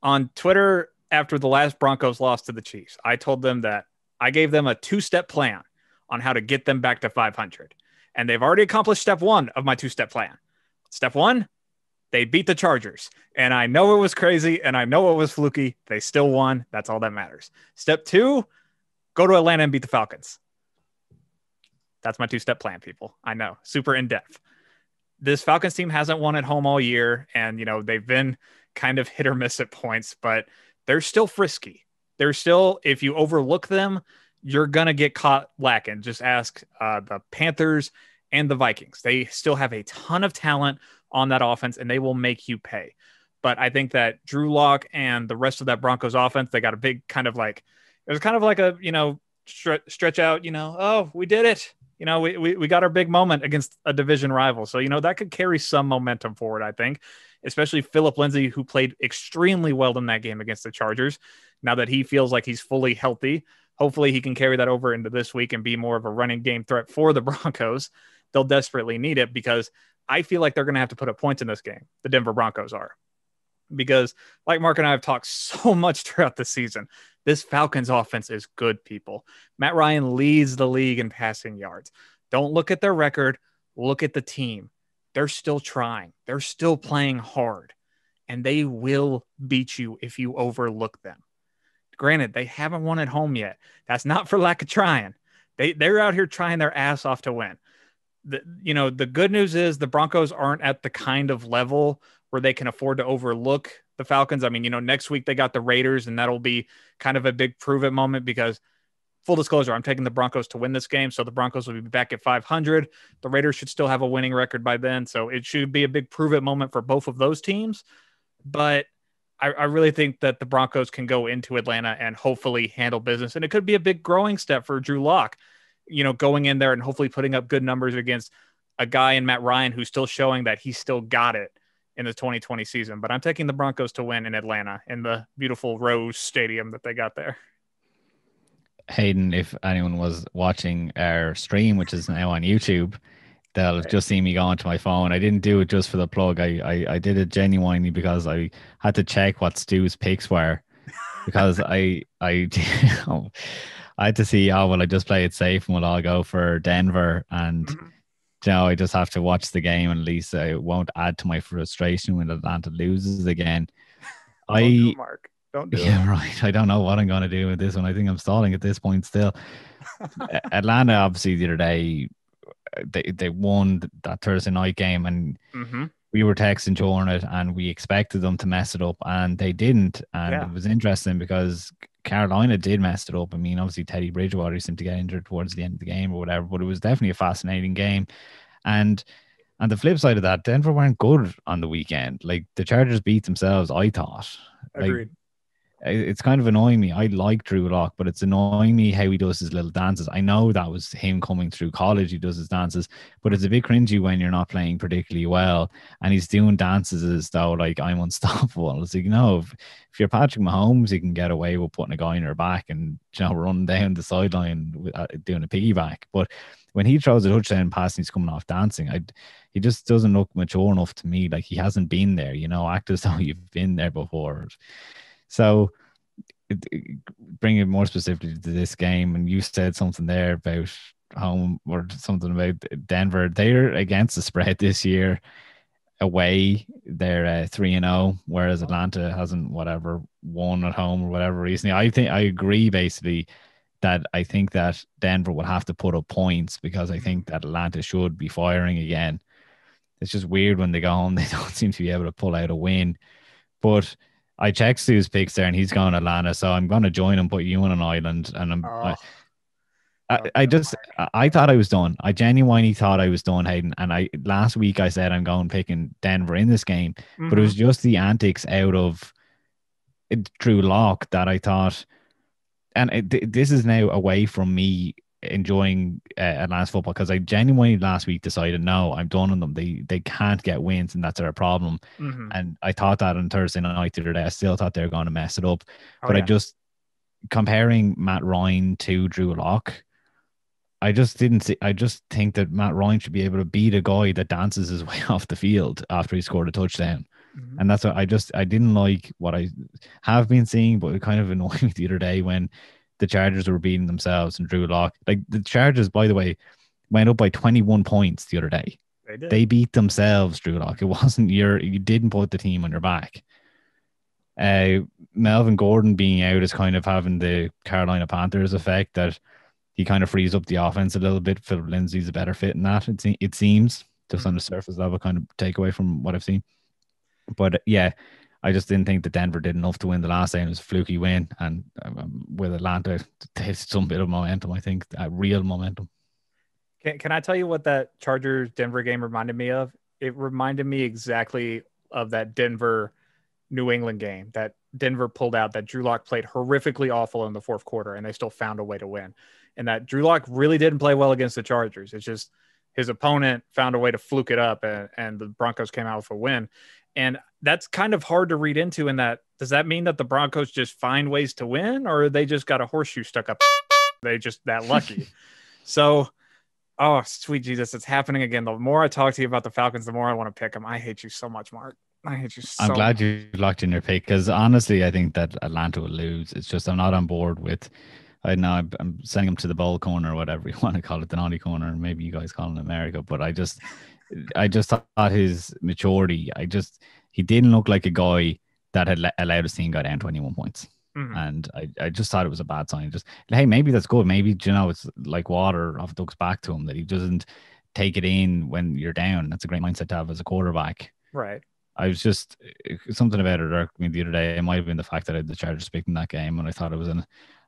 On Twitter, after the last Broncos loss to the Chiefs, I told them that I gave them a 2-step plan on how to get them back to 500. And they've already accomplished step 1 of my 2-step plan. Step 1, they beat the Chargers. And I know it was crazy and I know it was fluky. They still won. That's all that matters. Step 2, go to Atlanta and beat the Falcons. That's my 2-step plan, people. I know, super in depth. This Falcons team hasn't won at home all year. And, they've been kind of hit or miss at points, but they're still frisky. They're still, if you overlook them, you're going to get caught lacking. Just ask the Panthers and the Vikings. They still have a ton of talent on that offense, and they will make you pay. But I think that Drew Lock and the rest of that Broncos offense, they got a big kind of like, it was kind of like a, stretch out, oh, we did it. We got our big moment against a division rival. So, that could carry some momentum forward, I think, especially Phillip Lindsay, who played extremely well in that game against the Chargers. Now that he feels like he's fully healthy, hopefully he can carry that over into this week and be more of a running game threat for the Broncos. They'll desperately need it because I feel like they're going to have to put up points in this game. The Denver Broncos are. Because like Mark and I have talked so much throughout the season, this Falcons offense is good, people. Matt Ryan leads the league in passing yards. Don't look at their record. Look at the team. They're still trying. They're still playing hard. And they will beat you if you overlook them. Granted, they haven't won at home yet. That's not for lack of trying. They're out here trying their ass off to win. The good news is the Broncos aren't at the kind of level where they can afford to overlook the Falcons. I mean, next week they got the Raiders, and that'll be kind of a big prove-it moment because, full disclosure, I'm taking the Broncos to win this game, so the Broncos will be back at 500. The Raiders should still have a winning record by then, so it should be a big prove-it moment for both of those teams. But I really think that the Broncos can go into Atlanta and hopefully handle business, and it could be a big growing step for Drew Lock, going in there and hopefully putting up good numbers against a guy in Matt Ryan who's still showing that he's still got it in the 2020 season. But I'm taking the Broncos to win in Atlanta in the beautiful Rose Stadium that they got there. Hayden, if anyone was watching our stream, which is now on YouTube, they'll just see me go onto my phone. I didn't do it just for the plug. I did it genuinely because I had to check what Stu's picks were because I had to see, will I just play it safe and we'll all go for Denver? And I just have to watch the game, and at least I won't add to my frustration when Atlanta loses again. Don't do it, Mark. Don't do it. Yeah, right. I don't know what I'm going to do with this one. I think I'm stalling at this point still. Atlanta, obviously, the other day, they won that Thursday night game, and we were texting during it, and we expected them to mess it up, and they didn't. And it was interesting because Carolina did mess it up. I mean, obviously Teddy Bridgewater seemed to get injured towards the end of the game or whatever, but it was definitely a fascinating game. And on the flip side of that, Denver weren't good on the weekend. Like, the Chargers beat themselves, I thought. Agreed. It's kind of annoying me. I like Drew Lock, but it's annoying me how he does his little dances. I know that was him coming through college. He does his dances, but it's a bit cringy when you're not playing particularly well. And he's doing dances as though, like, I'm unstoppable. It's like, if you're Patrick Mahomes, you can get away with putting a guy in your back and, run down the sideline doing a piggyback. But when he throws a touchdown pass and he's coming off dancing, he just doesn't look mature enough to me. Like, he hasn't been there, act as though you've been there before. So, bring it more specifically to this game, and you said something there about home or something about Denver. They're against the spread this year. Away, they're 3-0, whereas Atlanta hasn't won at home or whatever reason. I agree basically that I think that Denver will have to put up points because I think that Atlanta should be firing again. It's just weird when they go home, they don't seem to be able to pull out a win. But I checked Stu's picks there, and he's going to Atlanta, so I'm going to join him, put you on an island, and I thought I was done. I genuinely thought I was done, Hayden. And last week I said I'm going picking Denver in this game, but it was just the antics out of Drew Lock that I thought, and this is now away from me enjoying Atlanta's football, because I genuinely last week decided, no, I'm done on them. They can't get wins, and that's their problem. Mm-hmm. And I thought that on Thursday night the other day. I still thought they were going to mess it up. Oh, But I yeah. just, comparing Matt Ryan to Drew Lock, I just didn't see. I just think that Matt Ryan should be able to beat a guy that dances his way off the field after he scored a touchdown. Mm-hmm. And that's what I didn't like what I have been seeing, but it kind of annoyed me the other day when the Chargers were beating themselves and Drew Lock. Like, the Chargers, by the way, went up by 21 points the other day. They did. They beat themselves, Drew Lock. It wasn't you didn't put the team on your back. Melvin Gordon being out is kind of having the Carolina Panthers effect, that he kind of frees up the offense a little bit. Philip Lindsay's a better fit in that, it seems, just on the surface level, kind of takeaway from what I've seen. But yeah, I just didn't think that Denver did enough to win the last game. It was a fluky win. And with Atlanta, there's some bit of momentum, I think, real momentum. Can I tell you what that Chargers-Denver game reminded me of? It reminded me exactly of that Denver-New England game that Denver pulled out, that Drew Lock played horrifically awful in the fourth quarter, and they still found a way to win. And that Drew Lock really didn't play well against the Chargers. It's just his opponent found a way to fluke it up, and the Broncos came out with a win. And that's kind of hard to read into in that. Does that mean that the Broncos just find ways to win, or they just got a horseshoe stuck up? They just that lucky. So, oh, sweet Jesus, it's happening again. The more I talk to you about the Falcons, the more I want to pick them. I hate you so much, Mark. I hate you so much. I'm glad you locked in your pick, because honestly, I think that Atlanta will lose. It's just I'm not on board with. I know I'm sending him to the bowl corner, or whatever you want to call it, the naughty corner. Maybe you guys call it America, but I just thought his maturity. He didn't look like a guy that had allowed his team go down 21 points. Mm-hmm. And I just thought it was a bad sign. Just, hey, maybe that's good. Maybe, it's like water off duck's back to him, that he doesn't take it in when you're down. That's a great mindset to have as a quarterback. Right. I was just, something about it irked me the other day. It might have been the fact that I had the Chargers picked in that game, and I thought it was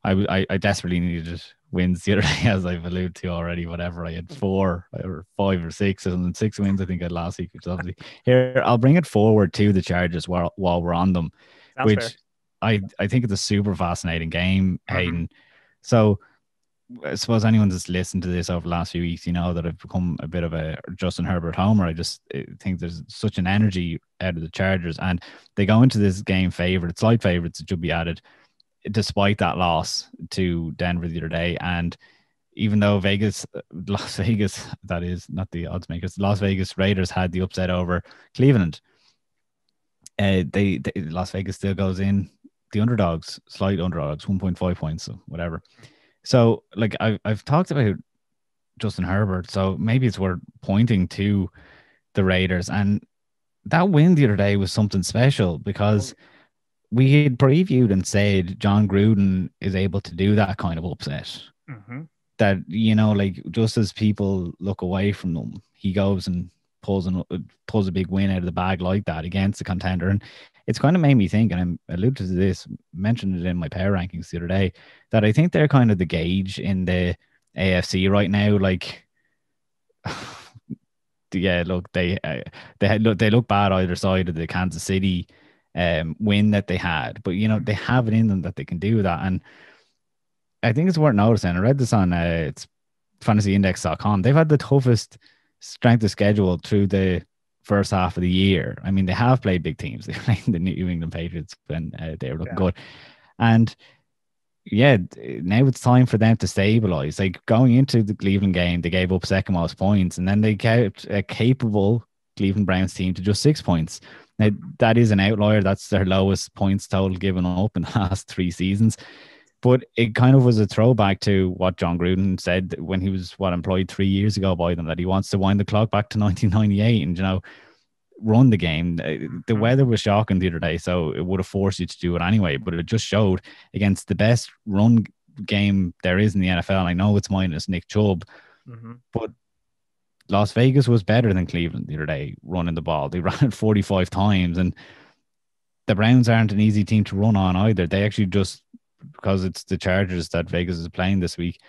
I desperately needed wins the other day, as I've alluded to already. Whatever, I had 4 or 5 or 6, and 6 wins I think I had last week, which is obviously here. I'll bring it forward to the Chargers while we're on them. Sounds which fair. I think it's a super fascinating game, Hayden. Mm-hmm. So I suppose anyone that's listened to this over the last few weeks, that I've become a bit of a Justin Herbert homer. I just think there's such an energy out of the Chargers, and they go into this game favorites, slight favorites, it should be added, despite that loss to Denver the other day. And even though Las Vegas, that is not the odds makers, Las Vegas Raiders had the upset over Cleveland, Las Vegas still goes in the underdogs, slight underdogs, 1.5 points, so whatever. So, like, I've talked about Justin Herbert, so maybe it's worth pointing to the Raiders. And that win the other day was something special, because we had previewed and said John Gruden is able to do that kind of upset. Mm-hmm. That, like, just as people look away from them, he goes and pulls a big win out of the bag like that against a contender. And it's kind of made me think, and I alluded to this, mentioned it in my power rankings the other day, that I think they're kind of the gauge in the AFC right now. Like, yeah, look, they look bad either side of the Kansas City win that they had, but they have it in them that they can do that. And I think it's worth noticing. I read this on it's fantasyindex.com. They've had the toughest strength of schedule through the first half of the year. I mean, they have played big teams. They played the New England Patriots when they were looking good. And yeah, now it's time for them to stabilize. Like, going into the Cleveland game, they gave up second most points, and then they kept a capable Cleveland Browns team to just 6 points. Now, that is an outlier. That's their lowest points total given up in the last 3 seasons. But it kind of was a throwback to what John Gruden said when he was employed 3 years ago by them, that he wants to wind the clock back to 1998 and, run the game. The weather was shocking the other day, so it would have forced you to do it anyway. But it just showed against the best run game there is in the NFL. I know it's minus Nick Chubb, but Las Vegas was better than Cleveland the other day running the ball. They ran it 45 times, and the Browns aren't an easy team to run on either. They actually just, because it's the Chargers that Vegas is playing this week,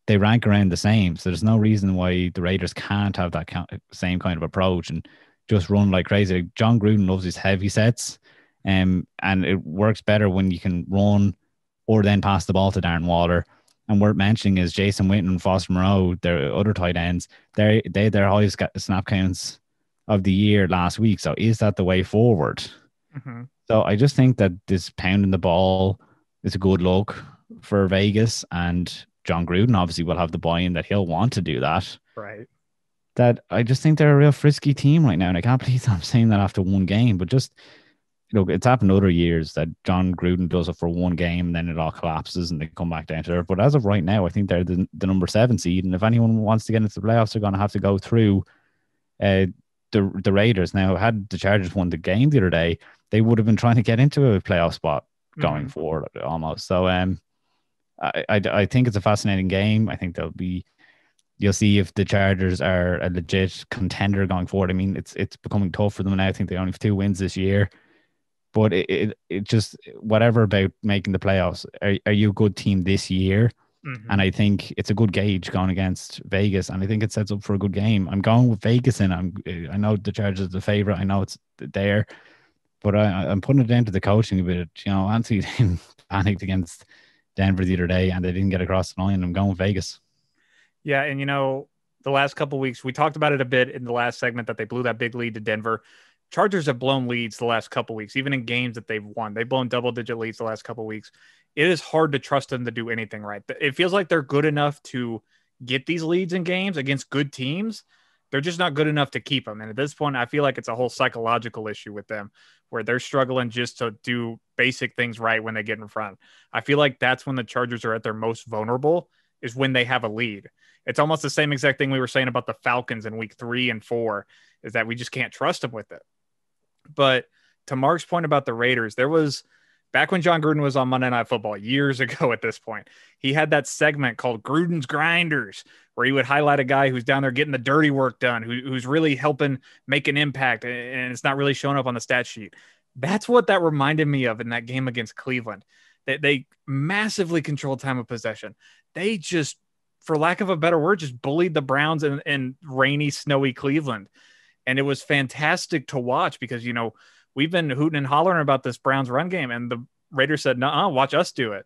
they rank around the same. So there's no reason why the Raiders can't have that same kind of approach and just run like crazy. John Gruden loves his heavy sets, and it works better when you can run or then pass the ball to Darren Waller. And worth mentioning is Jason Witten and Foster Moreau, their other tight ends, they their highest snap counts of the year last week. So is that the way forward? Mm-hmm. So I just think that this pounding the ball is a good look for Vegas, and John Gruden obviously will have the buy-in that he'll want to do that. Right. That I just think they're a real frisky team right now, and I can't believe I'm saying that after one game. But just it's happened other years that John Gruden does it for one game, and then it all collapses and they come back down to earth. But as of right now, I think they're the number 7 seed, and if anyone wants to get into the playoffs, they're going to have to go through uh, the Raiders. Now, had the Chargers won the game the other day, they would have been trying to get into a playoff spot going forward almost. So I think it's a fascinating game. I think you'll see if the Chargers are a legit contender going forward. I mean, it's becoming tough for them now. I think they only have 2 wins this year, but it just whatever about making the playoffs. Are you a good team this year? Mm-hmm. And I think it's a good gauge going against Vegas, and I think it sets up for a good game. I'm going with Vegas, and I know the Chargers are the favorite. I know it's there, but I'm putting it down to the coaching a bit. Anthony panicked against Denver the other day, and they didn't get across the line. I'm going with Vegas. Yeah, and the last couple of weeks, we talked about it a bit in the last segment that they blew that big lead to Denver. Chargers have blown leads the last couple of weeks, even in games that they've won. They've blown double-digit leads the last couple of weeks. It is hard to trust them to do anything right. It feels like they're good enough to get these leads in games against good teams. They're just not good enough to keep them. And at this point, I feel like it's a whole psychological issue with them where they're struggling just to do basic things right when they get in front. I feel like that's when the Chargers are at their most vulnerable, is when they have a lead. It's almost the same exact thing we were saying about the Falcons in week 3 and 4, is that we just can't trust them with it. But to Mark's point about the Raiders, there was back when John Gruden was on Monday Night Football years ago at this point, he had that segment called Gruden's Grinders, where he would highlight a guy who's down there getting the dirty work done, who's really helping make an impact, and it's not really showing up on the stat sheet. That's what that reminded me of in that game against Cleveland. They massively controlled time of possession. They just, for lack of a better word, just bullied the Browns in rainy, snowy Cleveland. And it was fantastic to watch because, we've been hooting and hollering about this Browns run game, and the Raiders said, "Nuh-uh, watch us do it."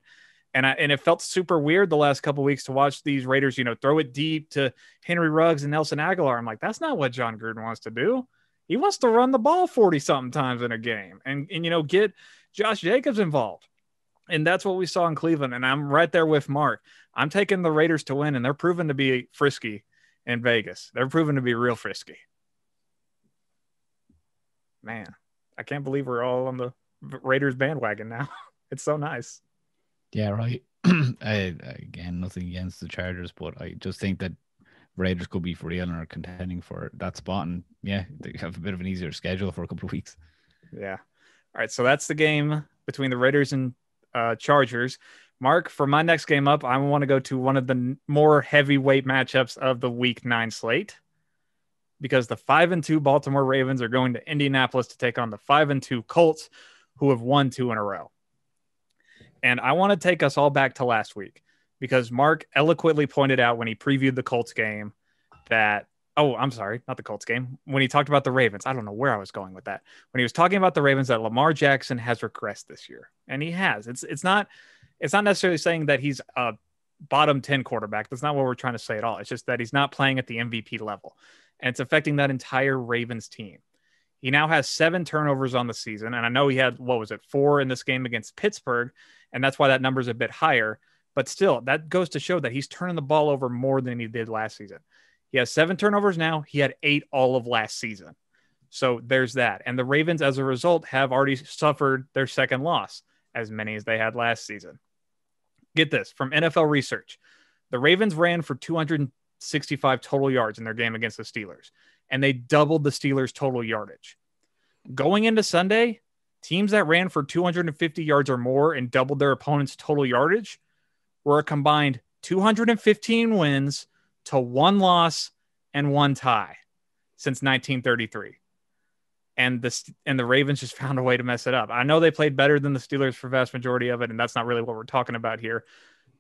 And it felt super weird the last couple of weeks to watch these Raiders, throw it deep to Henry Ruggs and Nelson Aguilar. I'm like, that's not what John Gruden wants to do. He wants to run the ball 40-something times in a game and get Josh Jacobs involved. And that's what we saw in Cleveland. And I'm right there with Mark. I'm taking the Raiders to win, and they're proven to be frisky in Vegas. They're proven to be real frisky. Man, I can't believe we're all on the Raiders bandwagon now. It's so nice. Yeah, right. Again, nothing against the Chargers, but I just think that Raiders could be for real and are contending for that spot. And yeah, they have a bit of an easier schedule for a couple of weeks. Yeah. All right. So that's the game between the Raiders and Chargers. Mark, for my next game up, I want to go to one of the more heavyweight matchups of the Week 9 slate, because the 5-2 Baltimore Ravens are going to Indianapolis to take on the 5-2 Colts, who have won 2 in a row. And I want to take us all back to last week, because Mark eloquently pointed out when he previewed the Colts game that, I'm sorry, not the Colts game, when he talked about the Ravens. I don't know where I was going with that. When he was talking about the Ravens, that Lamar Jackson has regressed this year. And he has. It's not necessarily saying that he's a bottom 10 quarterback. That's not what we're trying to say at all. It's just that he's not playing at the MVP level. And it's affecting that entire Ravens team. He now has 7 turnovers on the season. And I know he had, 4 in this game against Pittsburgh. And that's why that number is a bit higher. But still, that goes to show that he's turning the ball over more than he did last season. He has 7 turnovers now. He had 8 all of last season. So there's that. And the Ravens, as a result, have already suffered their second loss, as many as they had last season. Get this, from NFL research. The Ravens ran for 265 total yards in their game against the Steelers, and they doubled the Steelers' total yardage. Going into Sunday, teams that ran for 250 yards or more and doubled their opponent's total yardage were a combined 215 wins to 1 loss and 1 tie since 1933. And the Ravens just found a way to mess it up. I know they played better than the Steelers for the vast majority of it, and that's not really what we're talking about here.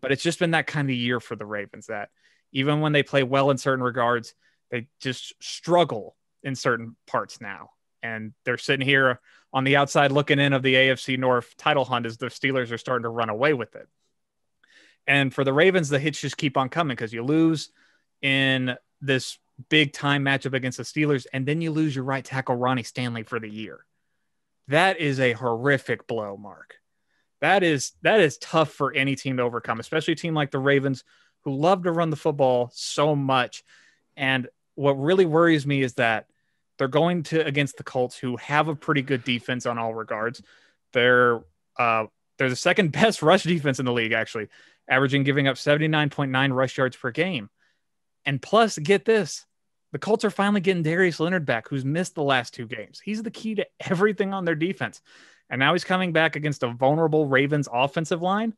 But it's just been that kind of year for the Ravens that even when they play well in certain regards, they just struggle in certain parts now. And they're sitting here on the outside looking in of the AFC North title hunt as the Steelers are starting to run away with it. And for the Ravens, the hits just keep on coming because you lose in this big time matchup against the Steelers, and then you lose your right tackle, Ronnie Stanley, for the year. That is a horrific blow, Mark. That is tough for any team to overcome, especially a team like the Ravens who love to run the football so much. And what really worries me is that they're going to against the Colts, who have a pretty good defense on all regards. They're the second best rush defense in the league, actually, giving up 79.9 rush yards per game. And plus, get this, the Colts are finally getting Darius Leonard back, who's missed the last 2 games. He's the key to everything on their defense. And now he's coming back against a vulnerable Ravens offensive line.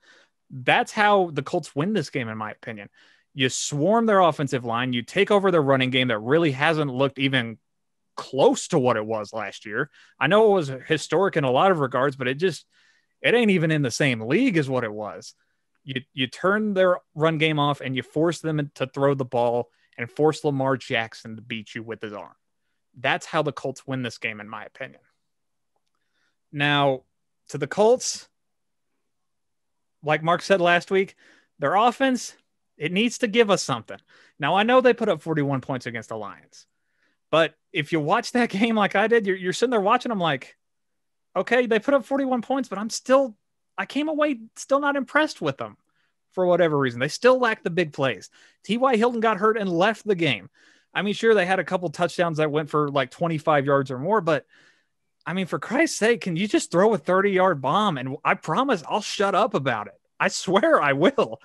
That's how the Colts win this game, in my opinion. You swarm their offensive line. You take over their running game that really hasn't looked even close to what it was last year. I know it was historic in a lot of regards, but it ain't even in the same league as what it was. You turn their run game off and you force them to throw the ball and force Lamar Jackson to beat you with his arm. That's how the Colts win this game, in my opinion. Now, to the Colts, like Mark said last week, their offense, it needs to give us something. Now, I know they put up 41 points against the Lions, but if you watch that game like I did, you're sitting there watching them like, okay, they put up 41 points, but I came away still not impressed with them for whatever reason. They still lack the big plays. T.Y. Hilton got hurt and left the game. I mean, sure, they had a couple touchdowns that went for like 25 yards or more, but I mean, for Christ's sake, can you just throw a 30-yard bomb? And I promise I'll shut up about it. I swear I will.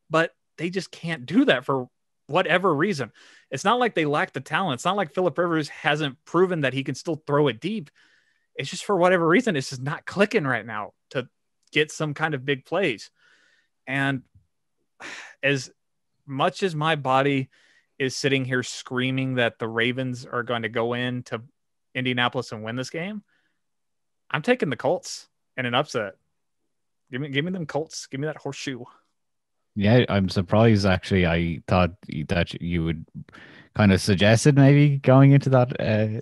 But they just can't do that for whatever reason. It's not like they lack the talent. It's not like Phillip Rivers hasn't proven that he can still throw it deep. It's just for whatever reason, it's just not clicking right now to get some kind of big plays. And as much as my body is sitting here screaming that the Ravens are going to go into Indianapolis and win this game, I'm taking the Colts in an upset. Give me them Colts. Give me that horseshoe. Yeah, I'm surprised actually. I thought that you would kind of suggested maybe going into that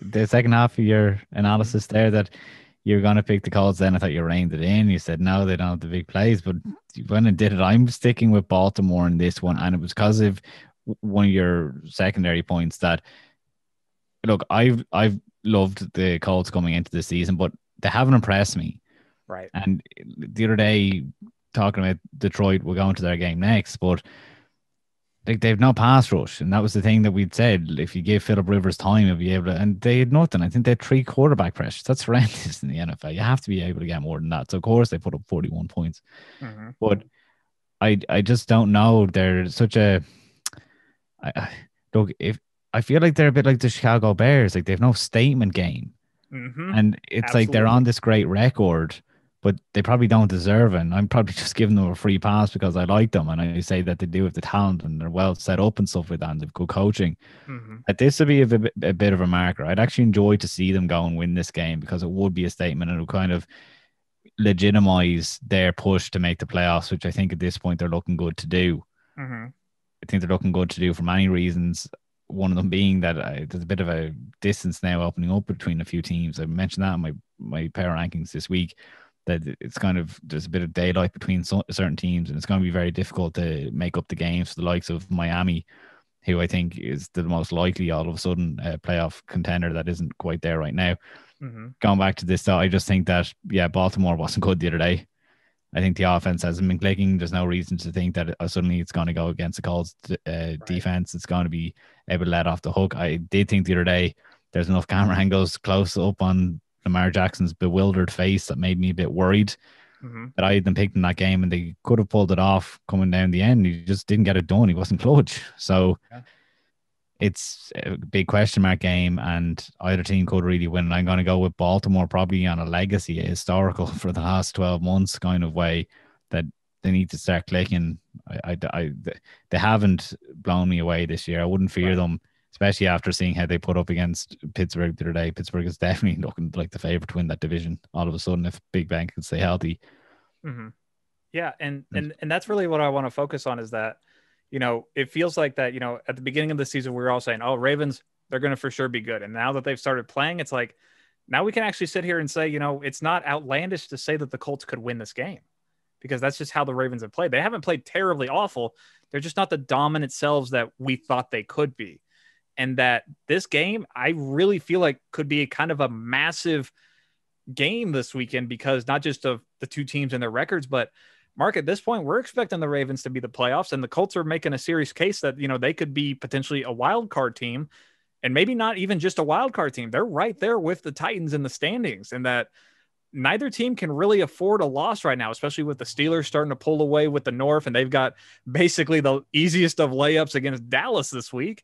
the second half of your analysis there that you're going to pick the Colts. Then I thought you reined it in. You said no, they don't have the big plays, but you went and did it. I'm sticking with Baltimore in this one, and it was because of one of your secondary points that look, I've loved the Colts coming into the season, but they haven't impressed me. Right. And the other day, talking about Detroit, we're going to their game next, but they've no pass rush, and that was the thing that we'd said. If you give Phillip Rivers time, he'll be able to. And they had nothing. I think they had 3 quarterback pressures. That's horrendous in the NFL. You have to be able to get more than that. So of course they put up 41 points, but I just don't know. They're such a. Look, if I feel like they're a bit like the Chicago Bears, like they've no statement game, and it's like they're on this great record, but they probably don't deserve it. And I'm probably just giving them a free pass because I like them, and I say that they do have the talent and they're well set up and stuff like that, and they've good coaching. That this would be a bit of a marker. I'd actually enjoy to see them go and win this game because it would be a statement and it would kind of legitimize their push to make the playoffs, which I think at this point they're looking good to do. I think they're looking good to do for many reasons. One of them being that there's a bit of a distance now opening up between a few teams. I mentioned that in my power rankings this week, that it's kind of, there's a bit of daylight between certain teams, and it's going to be very difficult to make up the games for the likes of Miami, who I think is the most likely all of a sudden playoff contender that isn't quite there right now. Going back to this, though, I just think that, Baltimore wasn't good the other day. I think the offense hasn't been clicking. There's no reason to think that suddenly it's going to go against the Colts defense. It's going to be able to let off the hook. I did think the other day there's enough camera angles close up on Lamar Jackson's bewildered face that made me a bit worried that I had them picked in that game, and they could have pulled it off coming down the end. He just didn't get it done. He wasn't clutch. So it's a big question mark game, and either team could really win. And I'm going to go with Baltimore, probably on a legacy, a historical for the last 12 months kind of way, that they need to start clicking. They haven't blown me away this year. I wouldn't fear them, especially after seeing how they put up against Pittsburgh the other day. Pittsburgh is definitely looking like the favorite to win that division all of a sudden if Big Ben can stay healthy. Yeah, and that's really what I want to focus on, is that, you know, it feels like that, you know, at the beginning of the season, we were all saying, oh, Ravens, they're going to for sure be good. And now that they've started playing, it's like, now we can actually sit here and say, you know, it's not outlandish to say that the Colts could win this game. because that's just how the Ravens have played. They haven't played terribly awful. They're just not the dominant selves that we thought they could be. And that this game, I really feel like could be kind of a massive game this weekend, because not just of the two teams and their records, but Mark, at this point, we're expecting the Ravens to be the playoffs, and the Colts are making a serious case that, they could be potentially a wild card team, and maybe not even just a wild card team. They're right there with the Titans in the standings, and that neither team can really afford a loss right now, especially with the Steelers starting to pull away with the North, and they've got basically the easiest of layups against Dallas this week.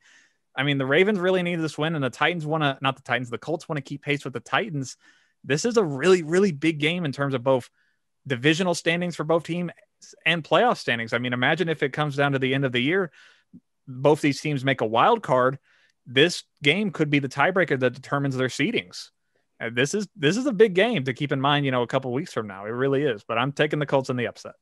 I mean, the Ravens really need this win, and the Titans the Colts want to keep pace with the Titans. This is a really, really big game in terms of both divisional standings for both teams and playoff standings. I mean, imagine if it comes down to the end of the year, both these teams make a wild card. This game could be the tiebreaker that determines their seedings. And this is a big game to keep in mind, a couple of weeks from now. It really is. But I'm taking the Colts in the upset.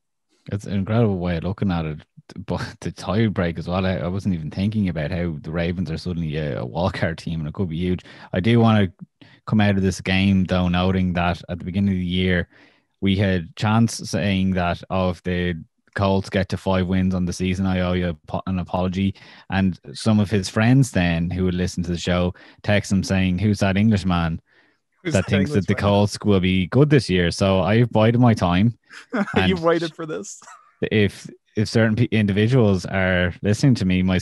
It's an incredible way of looking at it. But the tiebreak as well, I wasn't even thinking about how the Ravens are suddenly a wildcard team, and it could be huge. I do want to come out of this game, though, noting that at the beginning of the year, we had Chance saying that if the Colts get to 5 wins on the season, I owe you an apology. And some of his friends then who would listen to the show text him saying, who's that Englishman that thinks that the Colts will be good this year? So I've bided my time. You've waited for this. If certain individuals are listening to me, my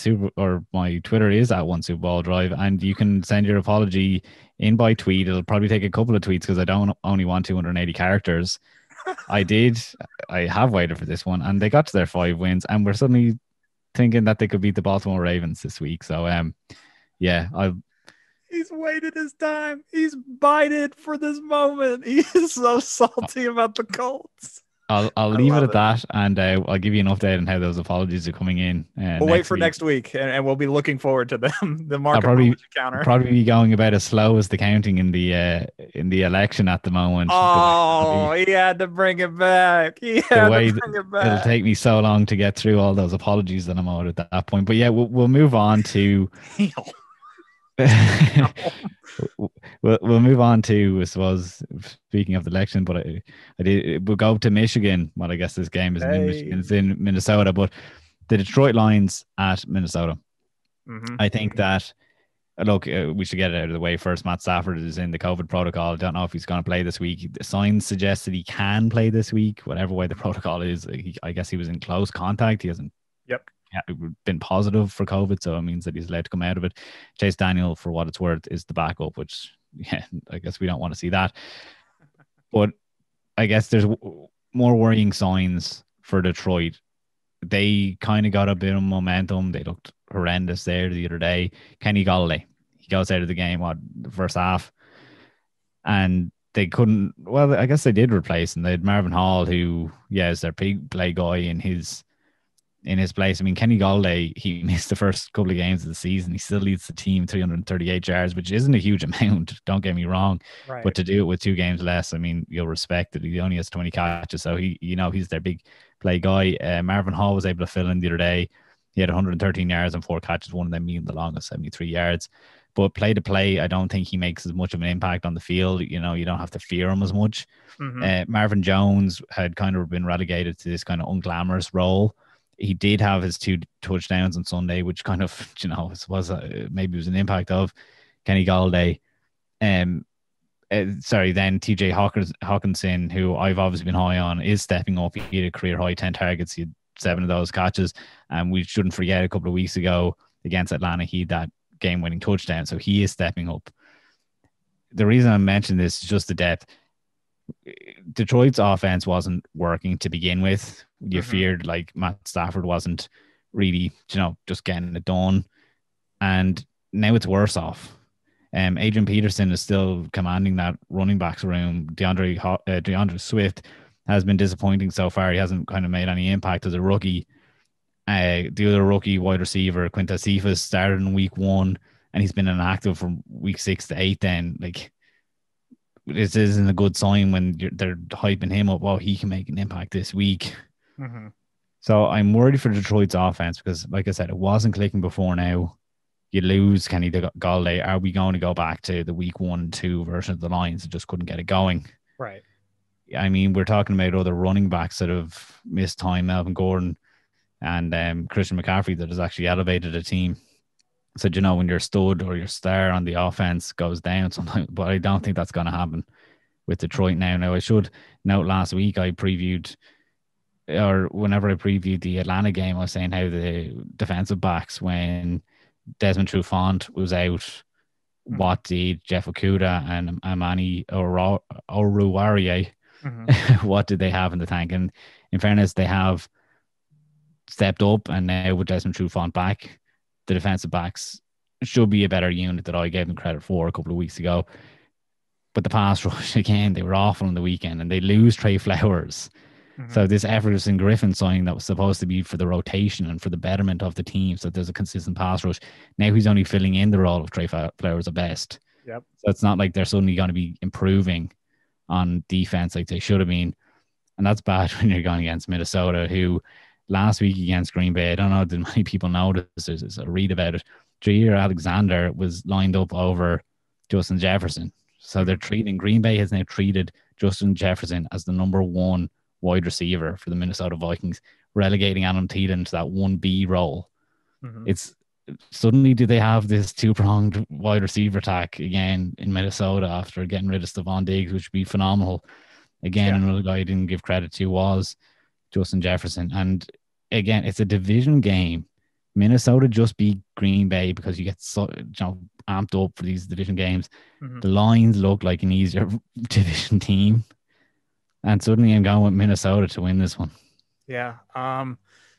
Twitter is at One Super Bowl Drive, and you can send your apology in by tweet. It'll probably take a couple of tweets because I don't only want 280 characters. I have waited for this one, and they got to their 5 wins, and we're suddenly thinking that they could beat the Baltimore Ravens this week. So he's waited his time. He's bided for this moment. He is so salty about the Colts. I'll leave it at that, and I'll give you an update on how those apologies are coming in. We'll wait for next week, and we'll be looking forward to them. The market counter probably be going about as slow as the counting in the election at the moment. Oh, he had to bring it back. It'll take me so long to get through all those apologies that I'm owed at that point. But yeah, we'll move on to. We'll move on to, I suppose, speaking of the election, but we'll go to Michigan. Well, I guess this game isn't in Michigan, it's in Minnesota, but the Detroit Lions at Minnesota. Mm-hmm. I think that, look, we should get it out of the way first. Matt Stafford is in the COVID protocol. I don't know if he's going to play this week. The signs suggest that he can play this week, whatever way the protocol is. I guess he was in close contact. He hasn't been positive for COVID, so it means that he's allowed to come out of it. Chase Daniel, for what it's worth, is the backup, which I guess we don't want to see that. But I guess there's more worrying signs for Detroit. They kind of got a bit of momentum. They looked horrendous there the other day. Kenny Golladay, he goes out of the game the first half, and they couldn't. Well, I guess they did replace him. They had Marvin Hall, who is their big play guy in his place. I mean, Kenny Golladay, he missed the first couple of games of the season. He still leads the team 338 yards, which isn't a huge amount, don't get me wrong. Right. But to do it with 2 games less, I mean, you'll respect it. He only has 20 catches, so he's their big play guy. Marvin Hall was able to fill in the other day. He had 113 yards and 4 catches, one of them being the longest, 73 yards. But play to play, I don't think he makes as much of an impact on the field. You don't have to fear him as much. Mm-hmm. Marvin Jones had kind of been relegated to this kind of unglamorous role. He did have his 2 touchdowns on Sunday, which kind of, maybe was an impact of Kenny Golladay. Then TJ Hawkinson, who I've obviously been high on, is stepping up. He had a career high 10 targets. He had 7 of those catches. And we shouldn't forget a couple of weeks ago against Atlanta, he had that game-winning touchdown. So he is stepping up. The reason I mentioned this is just the depth. Detroit's offense wasn't working to begin with. You feared like Matt Stafford wasn't really, just getting it done. And now it's worse off. Adrian Peterson is still commanding that running backs room. DeAndre Swift has been disappointing so far. He hasn't kind of made any impact as a rookie. The other rookie wide receiver, Quintez Cephas, started in week 1, and he's been inactive from week 6 to 8 then. Like, this isn't a good sign when they're hyping him up. Oh, he can make an impact this week. Mm-hmm. So I'm worried for Detroit's offense because, like I said, it wasn't clicking before now. You lose Kenny Golladay. Are we going to go back to the week 1 and 2 version of the Lions that just couldn't get it going? Right. I mean, we're talking about other running backs that have missed time, Melvin Gordon and Christian McCaffrey, that has actually elevated a team. So, when your stud or your star on the offense goes down sometimes, but I don't think that's going to happen with Detroit now. Now, I should note last week I previewed, or whenever I previewed the Atlanta game, I was saying how the defensive backs, when Desmond Trufant was out, what did Jeff Okuda and Amani Oruwariye, what did they have in the tank? And in fairness, they have stepped up, and now with Desmond Trufant back, the defensive backs should be a better unit that I gave them credit for a couple of weeks ago. But the pass rush, again, they were awful on the weekend, and they lose Trey Flowers. So this Everson Griffin signing that was supposed to be for the rotation and for the betterment of the team, so there's a consistent pass rush. Now he's only filling in the role of Trey Flowers at best. Yep. So it's not like they're suddenly going to be improving on defense like they should have been. And that's bad when you're going against Minnesota, who last week against Green Bay, I don't know, did many people notice, there's a read about it, Jair Alexander was lined up over Justin Jefferson. So they're treating, Green Bay has now treated Justin Jefferson as the number one wide receiver for the Minnesota Vikings, relegating Adam Thielen to that 1B role. It's suddenly, do they have this two-pronged wide receiver attack again in Minnesota after getting rid of Stephon Diggs, which would be phenomenal. Again, another guy I didn't give credit to was Justin Jefferson. And again, it's a division game. Minnesota just beat Green Bay because you get so amped up for these division games. The Lions look like an easier division team. And suddenly I'm going with Minnesota to win this one. Yeah.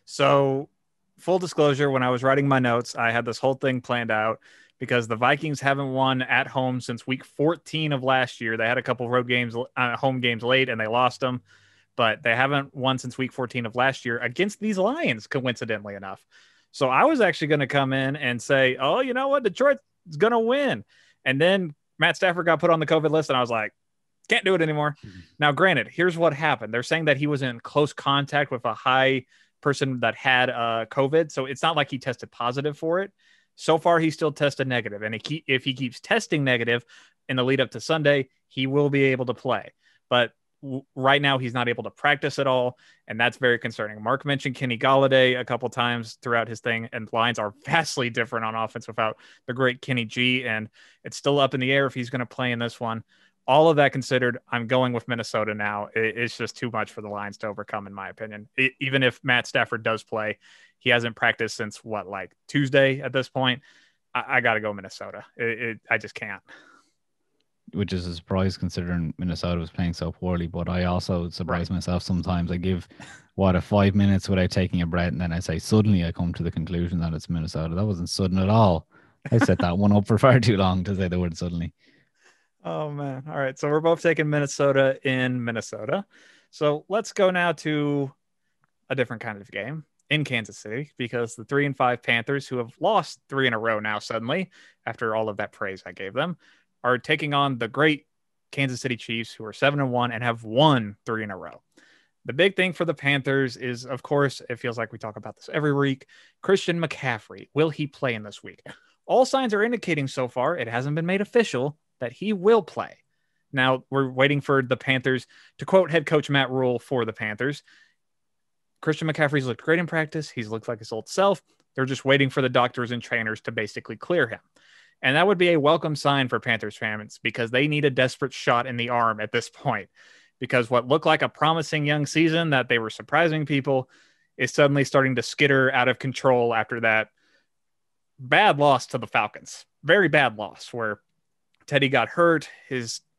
So full disclosure, when I was writing my notes, I had this whole thing planned out because the Vikings haven't won at home since week 14 of last year. They had a couple road games, home games late, and they lost them, but they haven't won since week 14 of last year against these Lions, coincidentally enough. So I was actually going to come in and say, oh, you know what? Detroit's going to win. And then Matt Stafford got put on the COVID list, and I was like, can't do it anymore. Now, granted, here's what happened. They're saying that he was in close contact with a high person that had COVID. So it's not like he tested positive for it. So far, he still tested negative. And if he keeps testing negative in the lead up to Sunday, he will be able to play. But right now, he's not able to practice at all. And that's very concerning. Mark mentioned Kenny Golladay a couple times throughout his thing. And lines are vastly different on offense without the great Kenny G. And it's still up in the air if he's going to play in this one. All of that considered, I'm going with Minnesota now. It's just too much for the Lions to overcome, in my opinion. Even if Matt Stafford does play, he hasn't practiced since Tuesday at this point. I got to go Minnesota. I just can't. Which is a surprise considering Minnesota was playing so poorly. But I also surprise myself sometimes. I give, 5 minutes without taking a breath, and then I say, suddenly I come to the conclusion that it's Minnesota. That wasn't sudden at all. I set that one up for far too long to say the word suddenly. Oh, man. All right. So we're both taking Minnesota in Minnesota. So let's go now to a different kind of game in Kansas City, because the 3-5 Panthers, who have lost 3 in a row now suddenly, after all of that praise I gave them, are taking on the great Kansas City Chiefs, who are 7-1 and have won 3 in a row. The big thing for the Panthers is, of course, it feels like we talk about this every week, Christian McCaffrey. Will he play in this week? All signs are indicating so far, it hasn't been made official, that he will play. Now, we're waiting for the Panthers to quote head coach Matt Rule for the Panthers. Christian McCaffrey's looked great in practice. He's looked like his old self. They're just waiting for the doctors and trainers to basically clear him. And that would be a welcome sign for Panthers fans, because they need a desperate shot in the arm at this point. Because what looked like a promising young season that they were surprising people is suddenly starting to skitter out of control after that bad loss to the Falcons. Very bad loss where Teddy got hurt.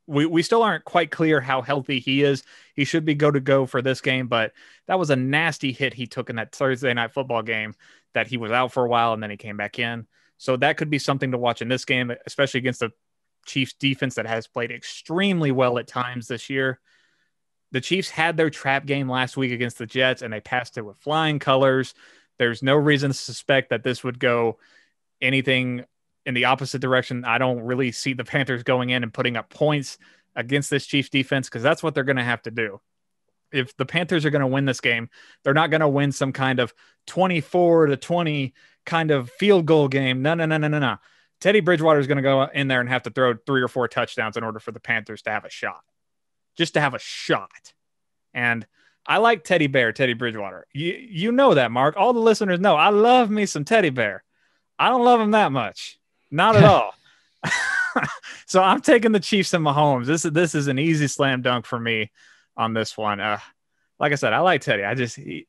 We still aren't quite clear how healthy he is. He should be go to go for this game, but that was a nasty hit he took in that Thursday night football game that he was out for a while and then he came back in. So that could be something to watch in this game, especially against the Chiefs defense that has played extremely well at times this year. The Chiefs had their trap game last week against the Jets and they passed it with flying colors. There's no reason to suspect that this would go anything in the opposite direction. I don't really see the Panthers going in and putting up points against this Chiefs defense, because that's what they're going to have to do. If the Panthers are going to win this game, they're not going to win some kind of 24-20 kind of field goal game. No. Teddy Bridgewater is going to go in there and have to throw 3 or 4 touchdowns in order for the Panthers to have a shot. just to have a shot. And I like Teddy Bridgewater. You know that, Mark. All the listeners know I love me some Teddy Bear. I don't love him that much. Not at all. So I'm taking the Chiefs and Mahomes. This is an easy slam dunk for me on this one. Like I said, I like Teddy.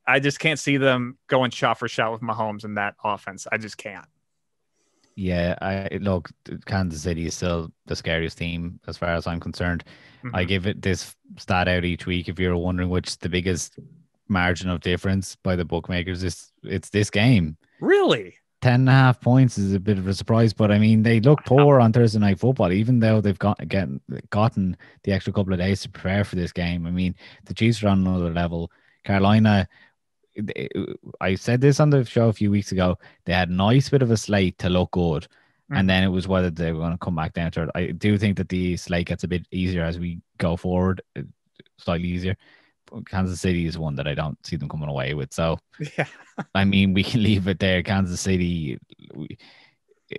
I just can't see them going shot for shot with Mahomes in that offense. I just can't. Yeah, look, Kansas City is still the scariest team as far as I'm concerned. Mm-hmm. I give it this stat out each week if you're wondering which the biggest margin of difference by the bookmakers is. It's this game. Really? 10.5 points is a bit of a surprise, but I mean, they look poor on Thursday Night Football, even though they've gotten the extra couple of days to prepare for this game. I mean, the Chiefs are on another level. Carolina, I said this on the show a few weeks ago, they had a nice bit of a slate to look good. And then it was whether they were going to come back down to it. I do think that the slate gets a bit easier as we go forward, slightly easier. Kansas City is one that I don't see them coming away with. So, yeah. I mean, we can leave it there. Kansas City,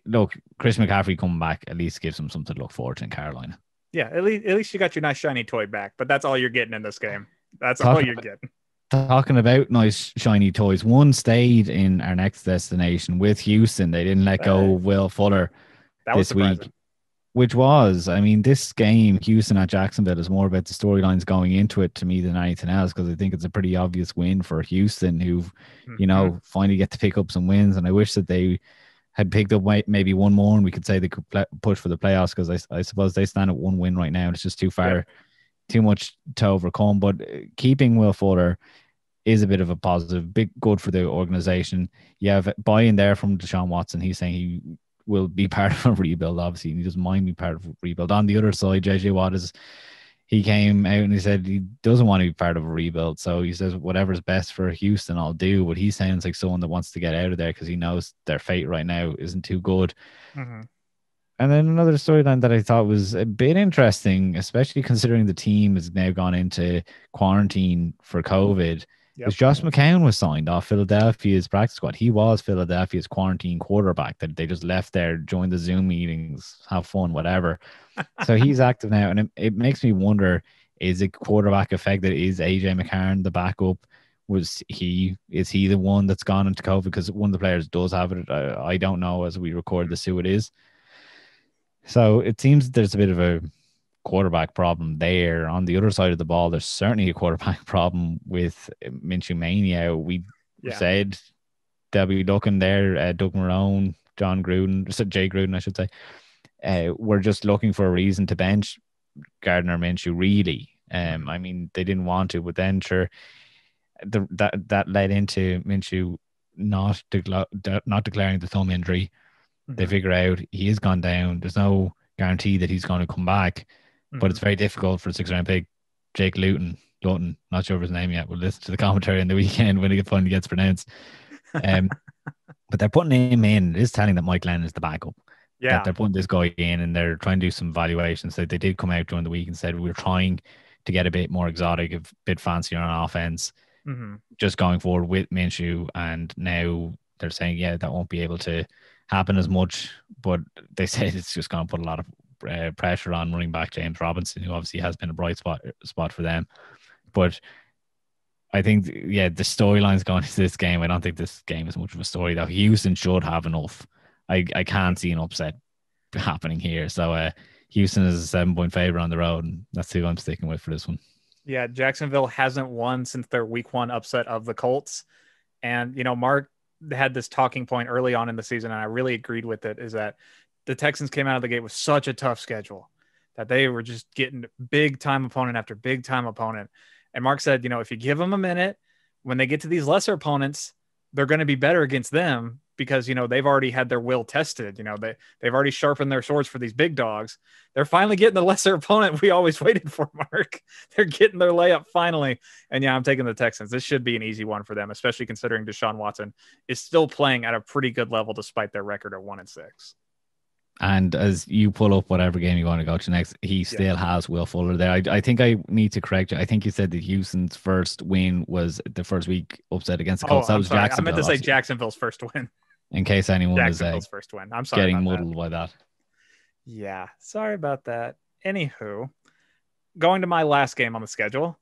look, Chris McCaffrey coming back at least gives them something to look forward to in Carolina. Yeah, at least you got your nice shiny toy back, but that's all you're getting in this game. That's all you're getting. Talking about nice shiny toys, one stayed in our next destination with Houston. They didn't let go of Will Fuller this week, which was, I mean, this game, Houston at Jacksonville, is more about the storylines going into it to me than anything else, because I think it's a pretty obvious win for Houston, who, you know, finally get to pick up some wins. And I wish that they had picked up maybe one more and we could say they could push for the playoffs, because I suppose they stand at one win right now. It's just too far, too much to overcome. But keeping Will Fuller is a bit of a positive, big good for the organization. You have buy-in there from Deshaun Watson. He's saying he will be part of a rebuild, obviously, and he doesn't mind being part of a rebuild. On the other side, JJ Watt he came out and he said he doesn't want to be part of a rebuild. So he says whatever's best for Houston, I'll do. But he sounds like someone that wants to get out of there because he knows their fate right now isn't too good. And then another storyline that I thought was a bit interesting, especially considering the team has now gone into quarantine for COVID, is Josh McCown was signed off Philadelphia's practice squad. He was Philadelphia's quarantine quarterback that they just left there, joined the Zoom meetings, have fun, whatever. So he's active now, and it makes me wonder, is it quarterback affected? Is AJ McCarron the backup? Is he the one that's gone into COVID? Because one of the players does have it. I don't know as we record this who it is. So it seems there's a bit of a quarterback problem there. On the other side of the ball, there's certainly a quarterback problem with Minshew Mania. We said they'll be looking there. Doug Marrone, Jay Gruden, I should say. We're just looking for a reason to bench Gardner Minshew, really. I mean, they didn't want to, but then sure, that led into Minshew not declaring the thumb injury. They figure out he has gone down. There's no guarantee that he's going to come back. But it's very difficult for 6th-round pick Jake Luton, not sure of his name yet. We'll listen to the commentary on the weekend when it finally gets pronounced. But they're putting him in. It is telling that Mike Glenn is the backup. Yeah. That they're putting this guy in and they're trying to do some valuations. So they did come out during the week and said, we're trying to get a bit more exotic, a bit fancier on offense, just going forward with Minshew. And now they're saying, that won't be able to happen as much. But they said it's just going to put a lot of pressure on running back James Robinson, who obviously has been a bright spot for them. But I think, the storylines going into this game, I don't think this game is much of a story, though. Houston should have enough. I can't see an upset happening here. So Houston is a 7-point favorite on the road, and that's who I'm sticking with for this one. Yeah, Jacksonville hasn't won since their week 1 upset of the Colts. And, Mark had this talking point early on in the season, and I really agreed with it, is that the Texans came out of the gate with such a tough schedule that they were just getting big time opponent after big time opponent. And Mark said, if you give them a minute, when they get to these lesser opponents, they're going to be better against them because, they've already had their will tested. They've already sharpened their swords for these big dogs. They're finally getting the lesser opponent we always waited for, Mark. They're getting their layup finally. And I'm taking the Texans. This should be an easy one for them, especially considering Deshaun Watson is still playing at a pretty good level despite their record of 1-6. And as you pull up whatever game you want to go to next, he still has Will Fuller there. I think I need to correct you. I think you said that Houston's first win was the first week upset against the Colts. That was Jacksonville. I meant to say Jacksonville's first win. In case anyone is first win. I'm sorry getting muddled by that. Yeah, sorry about that. Anywho, going to my last game on the schedule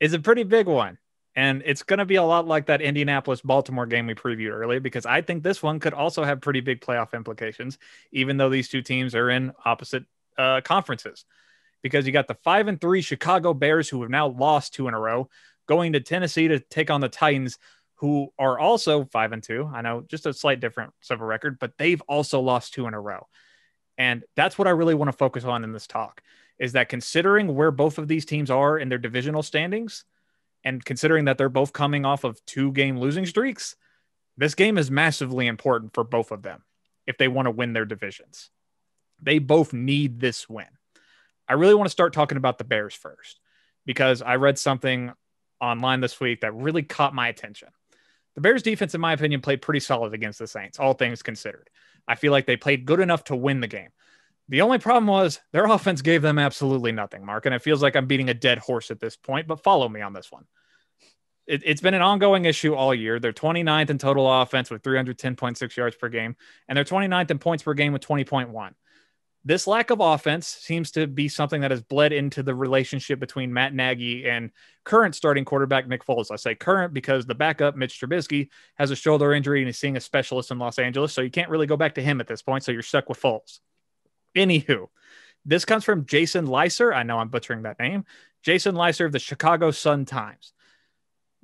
is a pretty big one. And it's going to be a lot like that Indianapolis-Baltimore game we previewed earlier, because I think this one could also have pretty big playoff implications, even though these two teams are in opposite conferences. Because you got the 5-3 Chicago Bears, who have now lost 2 in a row, going to Tennessee to take on the Titans, who are also 5-2. I know, just a slight difference of a record, but they've also lost 2 in a row. And that's what I really want to focus on in this talk, is that considering where both of these teams are in their divisional standings, and considering that they're both coming off of 2-game losing streaks, this game is massively important for both of them if they want to win their divisions. They both need this win. I really want to start talking about the Bears first, because I read something online this week that really caught my attention. The Bears defense, in my opinion, played pretty solid against the Saints, all things considered. I feel like they played good enough to win the game. The only problem was their offense gave them absolutely nothing, Mark, and it feels like I'm beating a dead horse at this point, but follow me on this one. It's been an ongoing issue all year. They're 29th in total offense with 310.6 yards per game, and they're 29th in points per game with 20.1. This lack of offense seems to be something that has bled into the relationship between Matt Nagy and current starting quarterback Nick Foles. I say current because the backup, Mitch Trubisky, has a shoulder injury and is seeing a specialist in Los Angeles, so you can't really go back to him at this point, so you're stuck with Foles. Anywho, this comes from Jason Leiser. I know I'm butchering that name. Jason Leiser of the Chicago Sun-Times.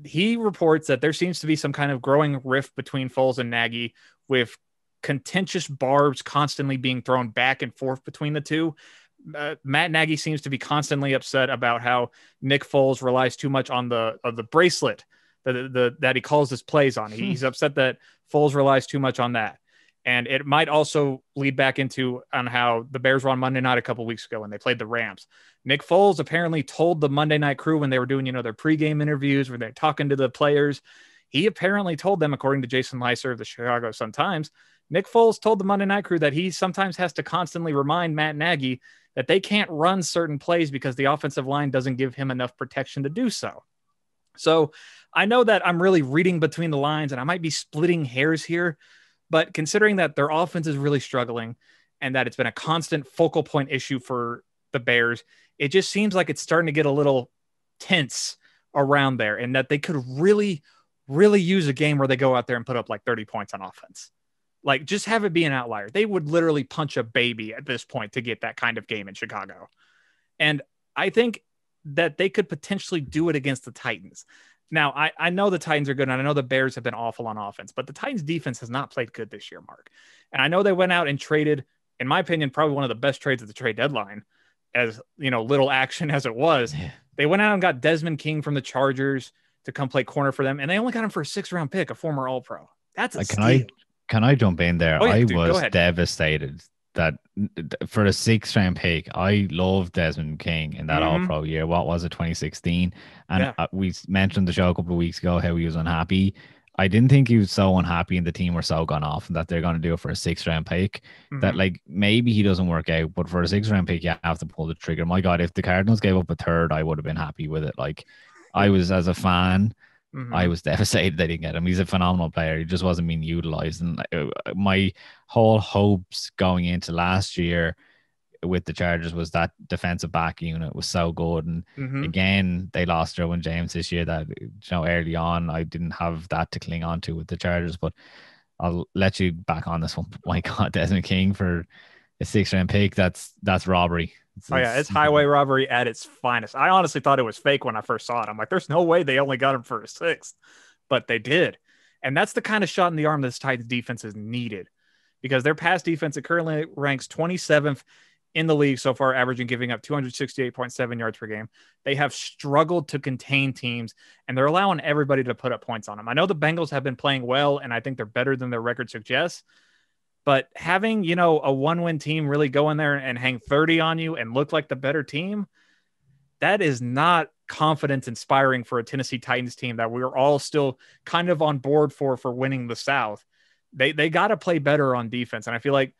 He reports that there seems to be some kind of growing rift between Foles and Nagy, with contentious barbs constantly being thrown back and forth between the two. Matt Nagy seems to be constantly upset about how Nick Foles relies too much on the bracelet that he calls his plays on. He's upset that Foles relies too much on that. And it might also lead back into on how the Bears were on Monday night a couple weeks ago when they played the Rams. Nick Foles apparently told the Monday night crew when they were doing, their pregame interviews where they're talking to the players. He apparently told them, according to Jason Leiser of the Chicago Sun-Times, Nick Foles told the Monday night crew that he sometimes has to constantly remind Matt Nagy that they can't run certain plays because the offensive line doesn't give him enough protection to do so. So I know that I'm really reading between the lines and I might be splitting hairs here, but considering that their offense is really struggling and that it's been a constant focal point issue for the Bears, it just seems like it's starting to get a little tense around there, and that they could really, really use a game where they go out there and put up like 30 points on offense. Like, just have it be an outlier. They would literally punch a baby at this point to get that kind of game in Chicago. And I think that they could potentially do it against the Titans. Now, I know the Titans are good, and I know the Bears have been awful on offense, but the Titans defense has not played good this year, Mark. And I know they went out and traded, in my opinion, probably one of the best trades at the trade deadline, as little action as it was. Yeah. They went out and got Desmond King from the Chargers to come play corner for them, and they only got him for a 6th-round pick, a former All-Pro. That's a steal. Can I jump in there? Oh, yeah, I dude, was devastated that for a 6th-round pick, I loved Desmond King in that All-Pro year. What was it, 2016? And we mentioned the show a couple of weeks ago how he was unhappy. I didn't think he was so unhappy and the team were so gone off and that they're going to do it for a 6th-round pick that, like, maybe he doesn't work out, but for a 6th-round pick, you have to pull the trigger. My God, if the Cardinals gave up a 3rd, I would have been happy with it. Like, I was, as a fan, I was devastated they didn't get him. He's a phenomenal player. He just wasn't being utilized. And my whole hopes going into last year with the Chargers was that defensive back unit was so good. And again, they lost Derwin James this year that, early on, I didn't have that to cling on to with the Chargers. But I'll let you back on this one. My God, Desmond King for a 6th-round pick, that's robbery. It's highway robbery at its finest. I honestly thought it was fake when I first saw it. I'm like, there's no way they only got him for a 6th, but they did. And that's the kind of shot in the arm this Titans defense is needed, because their pass defense, it currently ranks 27th in the league so far, averaging giving up 268.7 yards per game. They have struggled to contain teams, and they're allowing everybody to put up points on them. I know the Bengals have been playing well, and I think they're better than their record suggests. But having, a 1-win team really go in there and hang 30 on you and look like the better team, that is not confidence inspiring for a Tennessee Titans team that we're all still kind of on board for winning the South. They got to play better on defense. And I feel like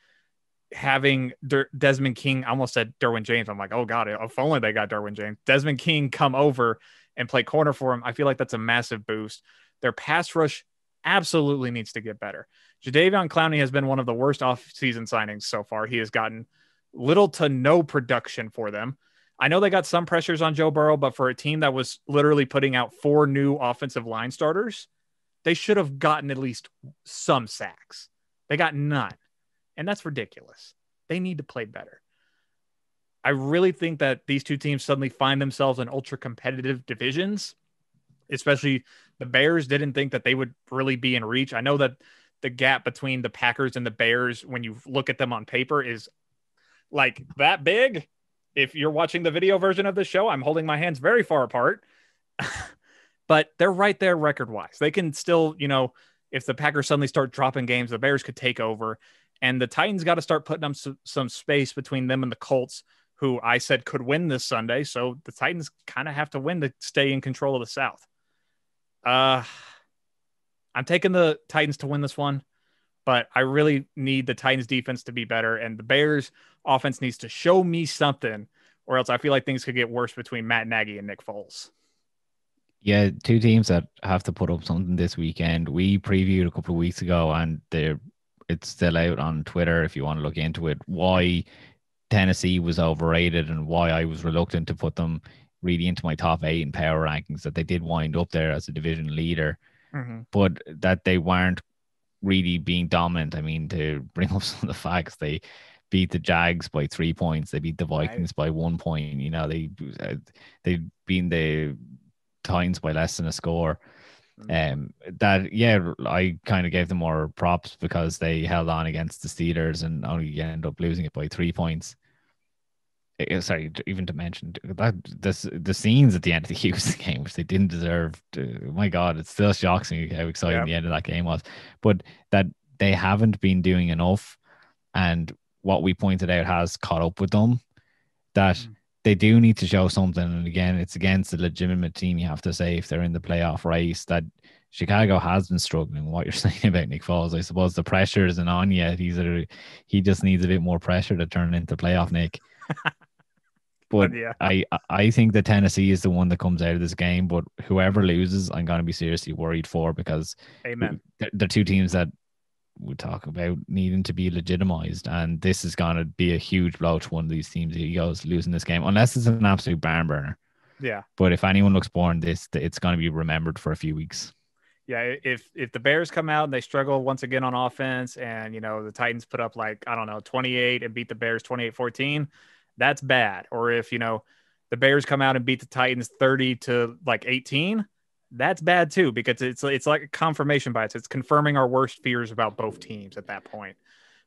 having Desmond King, I almost said Derwin James. I'm like, oh God, if only they got Derwin James. Desmond King come over and play corner for him. I feel like that's a massive boost. Their pass rush absolutely needs to get better. Jadeveon Clowney has been one of the worst off-season signings so far. He has gotten little to no production for them. I know they got some pressures on Joe Burrow, but for a team that was literally putting out 4 new offensive line starters, they should have gotten at least some sacks. They got none. And that's ridiculous. They need to play better. I really think that these two teams suddenly find themselves in ultra competitive divisions, especially the Bears didn't think that they would really be in reach. I know that the gap between the Packers and the Bears, when you look at them on paper, is like that big. If you're watching the video version of the show, I'm holding my hands very far apart, but they're right there record wise. They can still, if the Packers suddenly start dropping games, the Bears could take over, and the Titans got to start putting up some space between them and the Colts, who I said could win this Sunday. So the Titans kind of have to win to stay in control of the South. I'm taking the Titans to win this one, but I really need the Titans defense to be better, and the Bears offense needs to show me something, or else I feel like things could get worse between Matt Nagy and Nick Foles. Yeah, two teams that have to put up something this weekend. We previewed a couple of weeks ago, and it's still out on Twitter if you want to look into it, why Tennessee was overrated and why I was reluctant to put them really into my top 8 in power rankings, that they did wind up there as a division leader, but that they weren't really being dominant. I mean, to bring up some of the facts, they beat the Jags by 3 points. They beat the Vikings by 1 point. They've beaten the Titans by less than a score. I kind of gave them more props because they held on against the Steelers and only ended up losing it by 3 points. Sorry, even to mention that the scenes at the end of the Houston game, which they didn't deserve. My God, it still shocks me how exciting the end of that game was. But that they haven't been doing enough, and what we pointed out has caught up with them. That they do need to show something. And again, it's against a legitimate team, you have to say, if they're in the playoff race. That Chicago has been struggling. What you're saying about Nick Foles, I suppose the pressure isn't on yet. He just needs a bit more pressure to turn into playoff Nick. But yeah. I think that Tennessee is the one that comes out of this game. But whoever loses, I'm going to be seriously worried for, because they're two teams that we talk about needing to be legitimized, and this is going to be a huge blow to one of these teams if he goes losing this game, unless it's an absolute barn burner. Yeah. But if anyone looks born, it's going to be remembered for a few weeks. Yeah, if the Bears come out and they struggle once again on offense, and the Titans put up 28 and beat the Bears 28-14, that's bad. Or if the Bears come out and beat the Titans 30-18, that's bad too, because it's like a confirmation bias. It's confirming our worst fears about both teams at that point.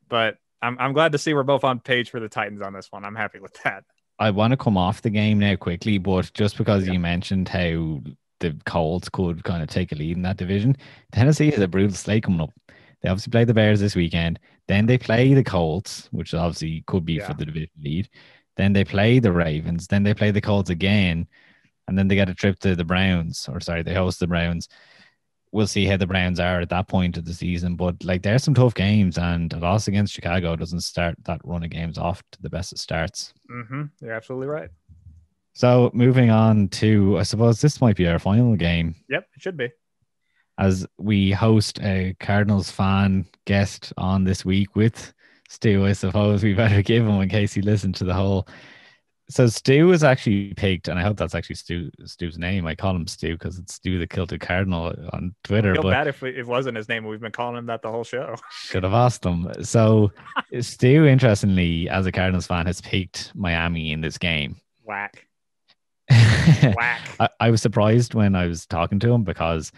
But I'm glad to see we're both on page for the Titans on this one. I'm happy with that. I want to come off the game now quickly, but just because you mentioned how the Colts could kind of take a lead in that division, Tennessee has a brutal slate coming up. They obviously play the Bears this weekend. Then they play the Colts, which obviously could be for the division lead. Then they play the Ravens. Then they play the Colts again. And then they get a trip to the Browns, they host the Browns. We'll see how the Browns are at that point of the season. But there's some tough games, and a loss against Chicago doesn't start that run of games off to the best of starts. You're absolutely right. So moving on to, I suppose this might be our final game. Yep, it should be. As we host a Cardinals fan guest on this week with Stu, I suppose we better give him in case he listened to the whole. So Stu was actually picked, and I hope that's actually Stu's name. I call him Stu because it's Stu the Kilted Cardinal on Twitter. I feel bad if it wasn't his name. We've been calling him that the whole show. Should have asked him. So Stu, interestingly, as a Cardinals fan, has picked Miami in this game. Whack. I was surprised when I was talking to him because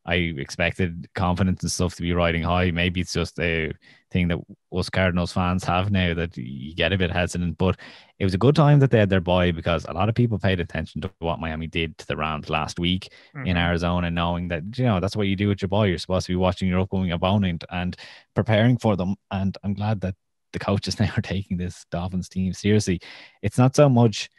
I expected confidence and stuff to be riding high. Maybe it's just a thing that us Cardinals fans have now, that you get a bit hesitant. But it was a good time that they had their bye, because a lot of people paid attention to what Miami did to the Rams last week in Arizona, knowing that, that's what you do with your bye. You're supposed to be watching your upcoming opponent and preparing for them. And I'm glad that the coaches now are taking this Dolphins team seriously. It's not so much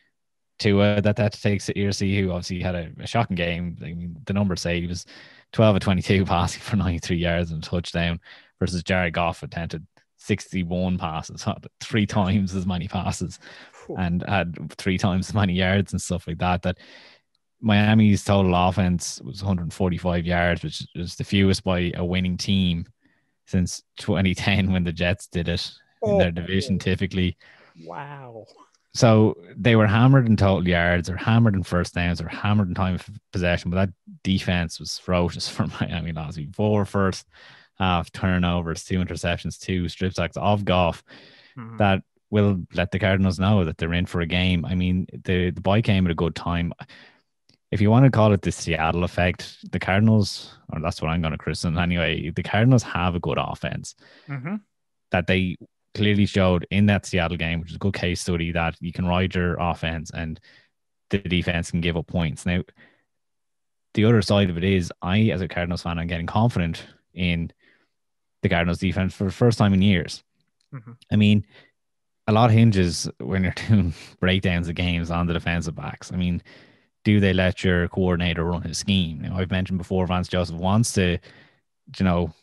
to that takes seriously, who obviously had a shocking game. I mean, the numbers say he was 12 of 22 passing for 93 yards and a touchdown, versus Jared Goff attempted 61 passes, 3 times as many passes, and had 3 times as many yards and stuff like that. That Miami's total offense was 145 yards, which is the fewest by a winning team since 2010 when the Jets did it in their division typically. Wow. So they were hammered in total yards, or hammered in first downs, or hammered in time of possession. But that defense was ferocious for Miami last week. 4 first half turnovers, 2 interceptions, 2 strip sacks of Goff. Mhm. That will let the Cardinals know that they're in for a game. I mean, the bye came at a good time. If you want to call it the Seattle effect, the Cardinals, or that's what I'm going to christen anyway, the Cardinals have a good offense Mhm. that they clearly showed in that Seattle game, which is a good case study that you can ride your offense and the defense can give up points. Now, the other side of it is, I, as a Cardinals fan, I'm getting confident in the Cardinals defense for the first time in years. Mhm. I mean, a lot hinges when you're doing breakdowns of games on the defensive backs. I mean, do they let your coordinator run his scheme? Now, I've mentioned before, Vance Joseph wants to, you know,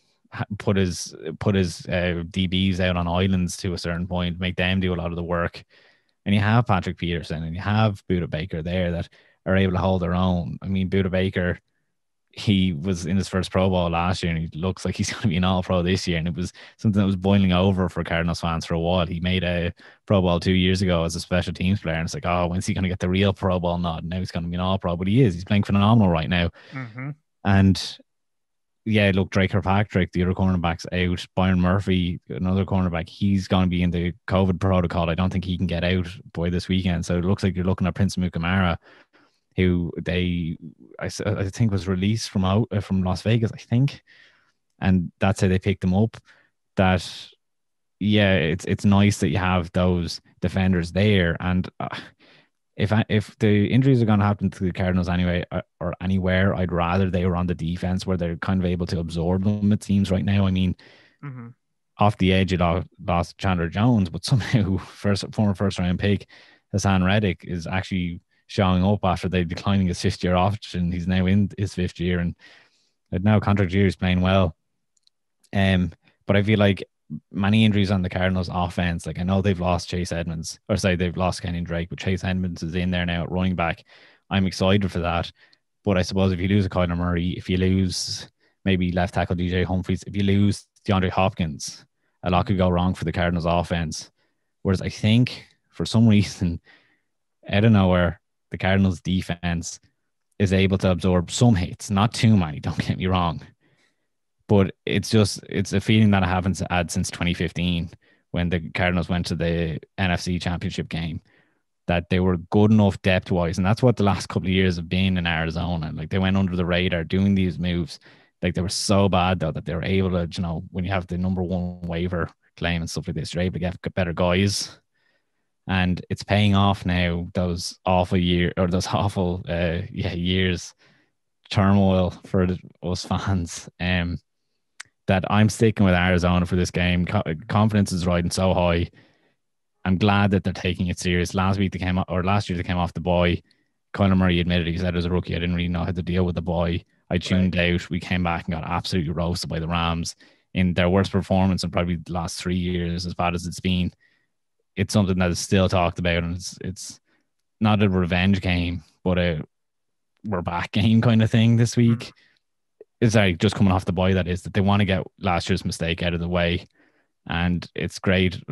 put his DBs out on islands to a certain point, make them do a lot of the work. And you have Patrick Peterson and you have Buda Baker there that are able to hold their own. I mean, Buda Baker, he was in his first Pro Bowl last year, and he looks like he's going to be an All Pro this year. And it was something that was boiling over for Cardinals fans for a while. He made a Pro Bowl 2 years ago as a special teams player, and it's like, oh, when's he going to get the real Pro Bowl nod? Now he's going to be an All Pro, but he is. He's playing phenomenal right now. Mhm. And yeah, look, Drake Kirkpatrick, the other cornerback's out. Byron Murphy, another cornerback, he's going to be in the COVID protocol. I don't think he can get out by this weekend. So it looks like you're looking at Prince Mukamara, who I think was released from from Las Vegas, I think, and that's how they picked him up. That yeah, it's nice that you have those defenders there, and if the injuries are going to happen to the Cardinals anyway or anywhere, I'd rather they were on the defense where they're kind of able to absorb them. It seems right now. I mean, Mhm. off the edge, you lost Chandler Jones, but somehow former first round pick Hassan Reddick is actually showing up after they declining his 5th year option. He's now in his 5th year and now contract year is playing well. But I feel like many injuries on the Cardinals offense. Like I know they've lost Chase Edmonds, or say they've lost Kenyon Drake, but Chase Edmonds is in there now at running back. I'm excited for that. But I suppose if you lose a Kyler Murray, if you lose maybe left tackle DJ Humphries, if you lose DeAndre Hopkins, a lot could go wrong for the Cardinals offense. Whereas I think for some reason, out of nowhere, the Cardinals defense is able to absorb some hits, not too many, don't get me wrong. But it's a feeling that I haven't had since 2015 when the Cardinals went to the NFC Championship game, that they were good enough depth wise. And that's what the last couple of years have been in Arizona. Like they went under the radar doing these moves. Like they were so bad though that they were able to, when you have the number one waiver claim and stuff like this, you're able to get better guys. And it's paying off now, those awful years turmoil for us fans. That I'm sticking with Arizona for this game. Confidence is riding so high. I'm glad that they're taking it serious. Last year they came off the bye. Kyler Murray admitted, he said as a rookie, I didn't really know how to deal with the bye. I tuned out. We came back and got absolutely roasted by the Rams in their worst performance in probably the last 3 years, as bad as it's been. It's something that is still talked about, and it's not a revenge game, but a we're back game kind of thing this week. It's like just coming off the bye, that is, that they want to get last year's mistake out of the way. And it's great.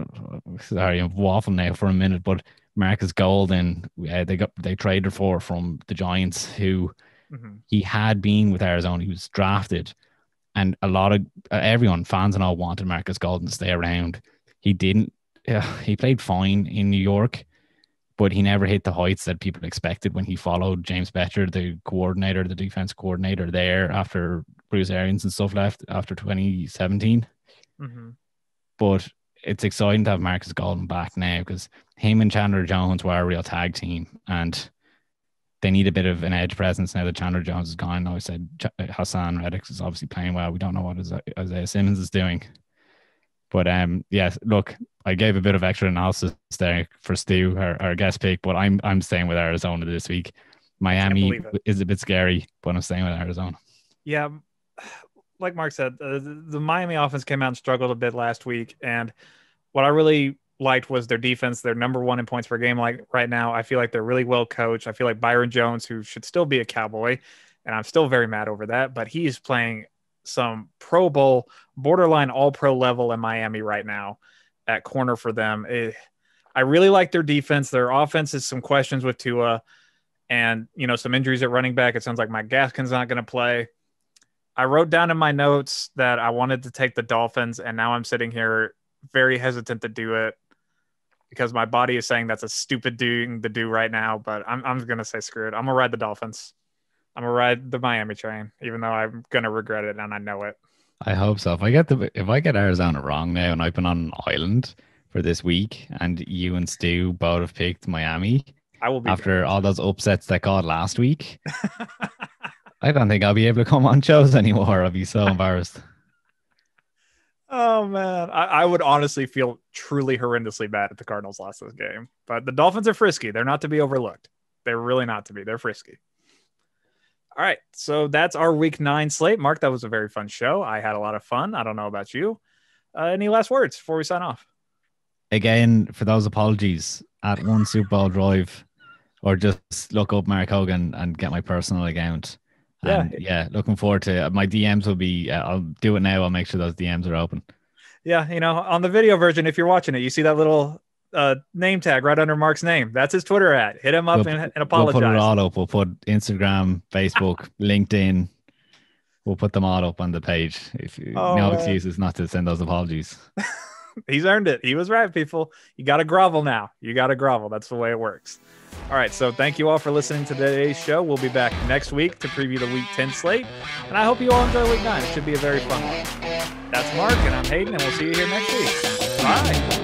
Sorry, I'm waffling now for a minute, but Marcus Golden, they traded for from the Giants, who he had been with Arizona. He was drafted, and a lot of everyone, fans and all, wanted Marcus Golden to stay around. He didn't. He played fine in New York, but he never hit the heights that people expected when he followed James Bettcher, the defense coordinator there after Bruce Arians and stuff left after 2017. Mm-hmm. But it's exciting to have Marcus Golden back now, because him and Chandler Jones were a real tag team, and they need a bit of an edge presence now that Chandler Jones is gone. I said Hassan Reddick is obviously playing well. We don't know what Isaiah Simmons is doing. But yes, look, I gave a bit of extra analysis there for Stu, our guest pick, but I'm staying with Arizona this week. Miami is a bit scary, but I'm staying with Arizona. Yeah, like Mark said, the Miami offense came out and struggled a bit last week, and what I really liked was their defense. They're number one in points per game. Like right now, I feel like they're really well coached. I feel like Byron Jones, who should still be a Cowboy, and I'm still very mad over that, but he's playing some Pro Bowl, borderline All Pro level in Miami right now at corner for them. I really like their defense. Their offense is some questions with Tua and, some injuries at running back. It sounds like Mike Gaskin's not going to play. I wrote down in my notes that I wanted to take the Dolphins, and now I'm sitting here very hesitant to do it because my body is saying that's a stupid thing to do right now, but I'm going to say screw it. I'm going to ride the Dolphins. I'm going to ride the Miami train, even though I'm going to regret it, and I know it. I hope so. If I get Arizona wrong now, and I've been on an island for this week, and you and Stu both have picked Miami, I will be after all those upsets that got last week. I don't think I'll be able to come on shows anymore. I'll be so embarrassed. Oh, man. I would honestly feel truly horrendously bad if the Cardinals lost this game. But the Dolphins are frisky. They're not to be overlooked. They're really not to be. They're frisky. All right. So that's our Week 9 slate. Mark, that was a very fun show. I had a lot of fun. I don't know about you. Any last words before we sign off? Again, for those apologies, at one Super Bowl drive, or just look up Mark Hogan and get my personal account. And yeah, looking forward to it. My DMs will be, I'll do it now. I'll make sure those DMs are open. Yeah, on the video version, if you're watching it, you see that little name tag right under Mark's name. That's his Twitter @ Hit him up and apologize. We'll put it all up. We'll put Instagram, Facebook, LinkedIn. We'll put them all up on the page. No excuses not to send those apologies. He's earned it. He was right, people. You got to grovel now. You got to grovel. That's the way it works. All right, so thank you all for listening to today's show. We'll be back next week to preview the Week 10 slate, and I hope you all enjoy Week 9. It should be a very fun one. That's Mark, and I'm Hayden, and we'll see you here next week. Bye.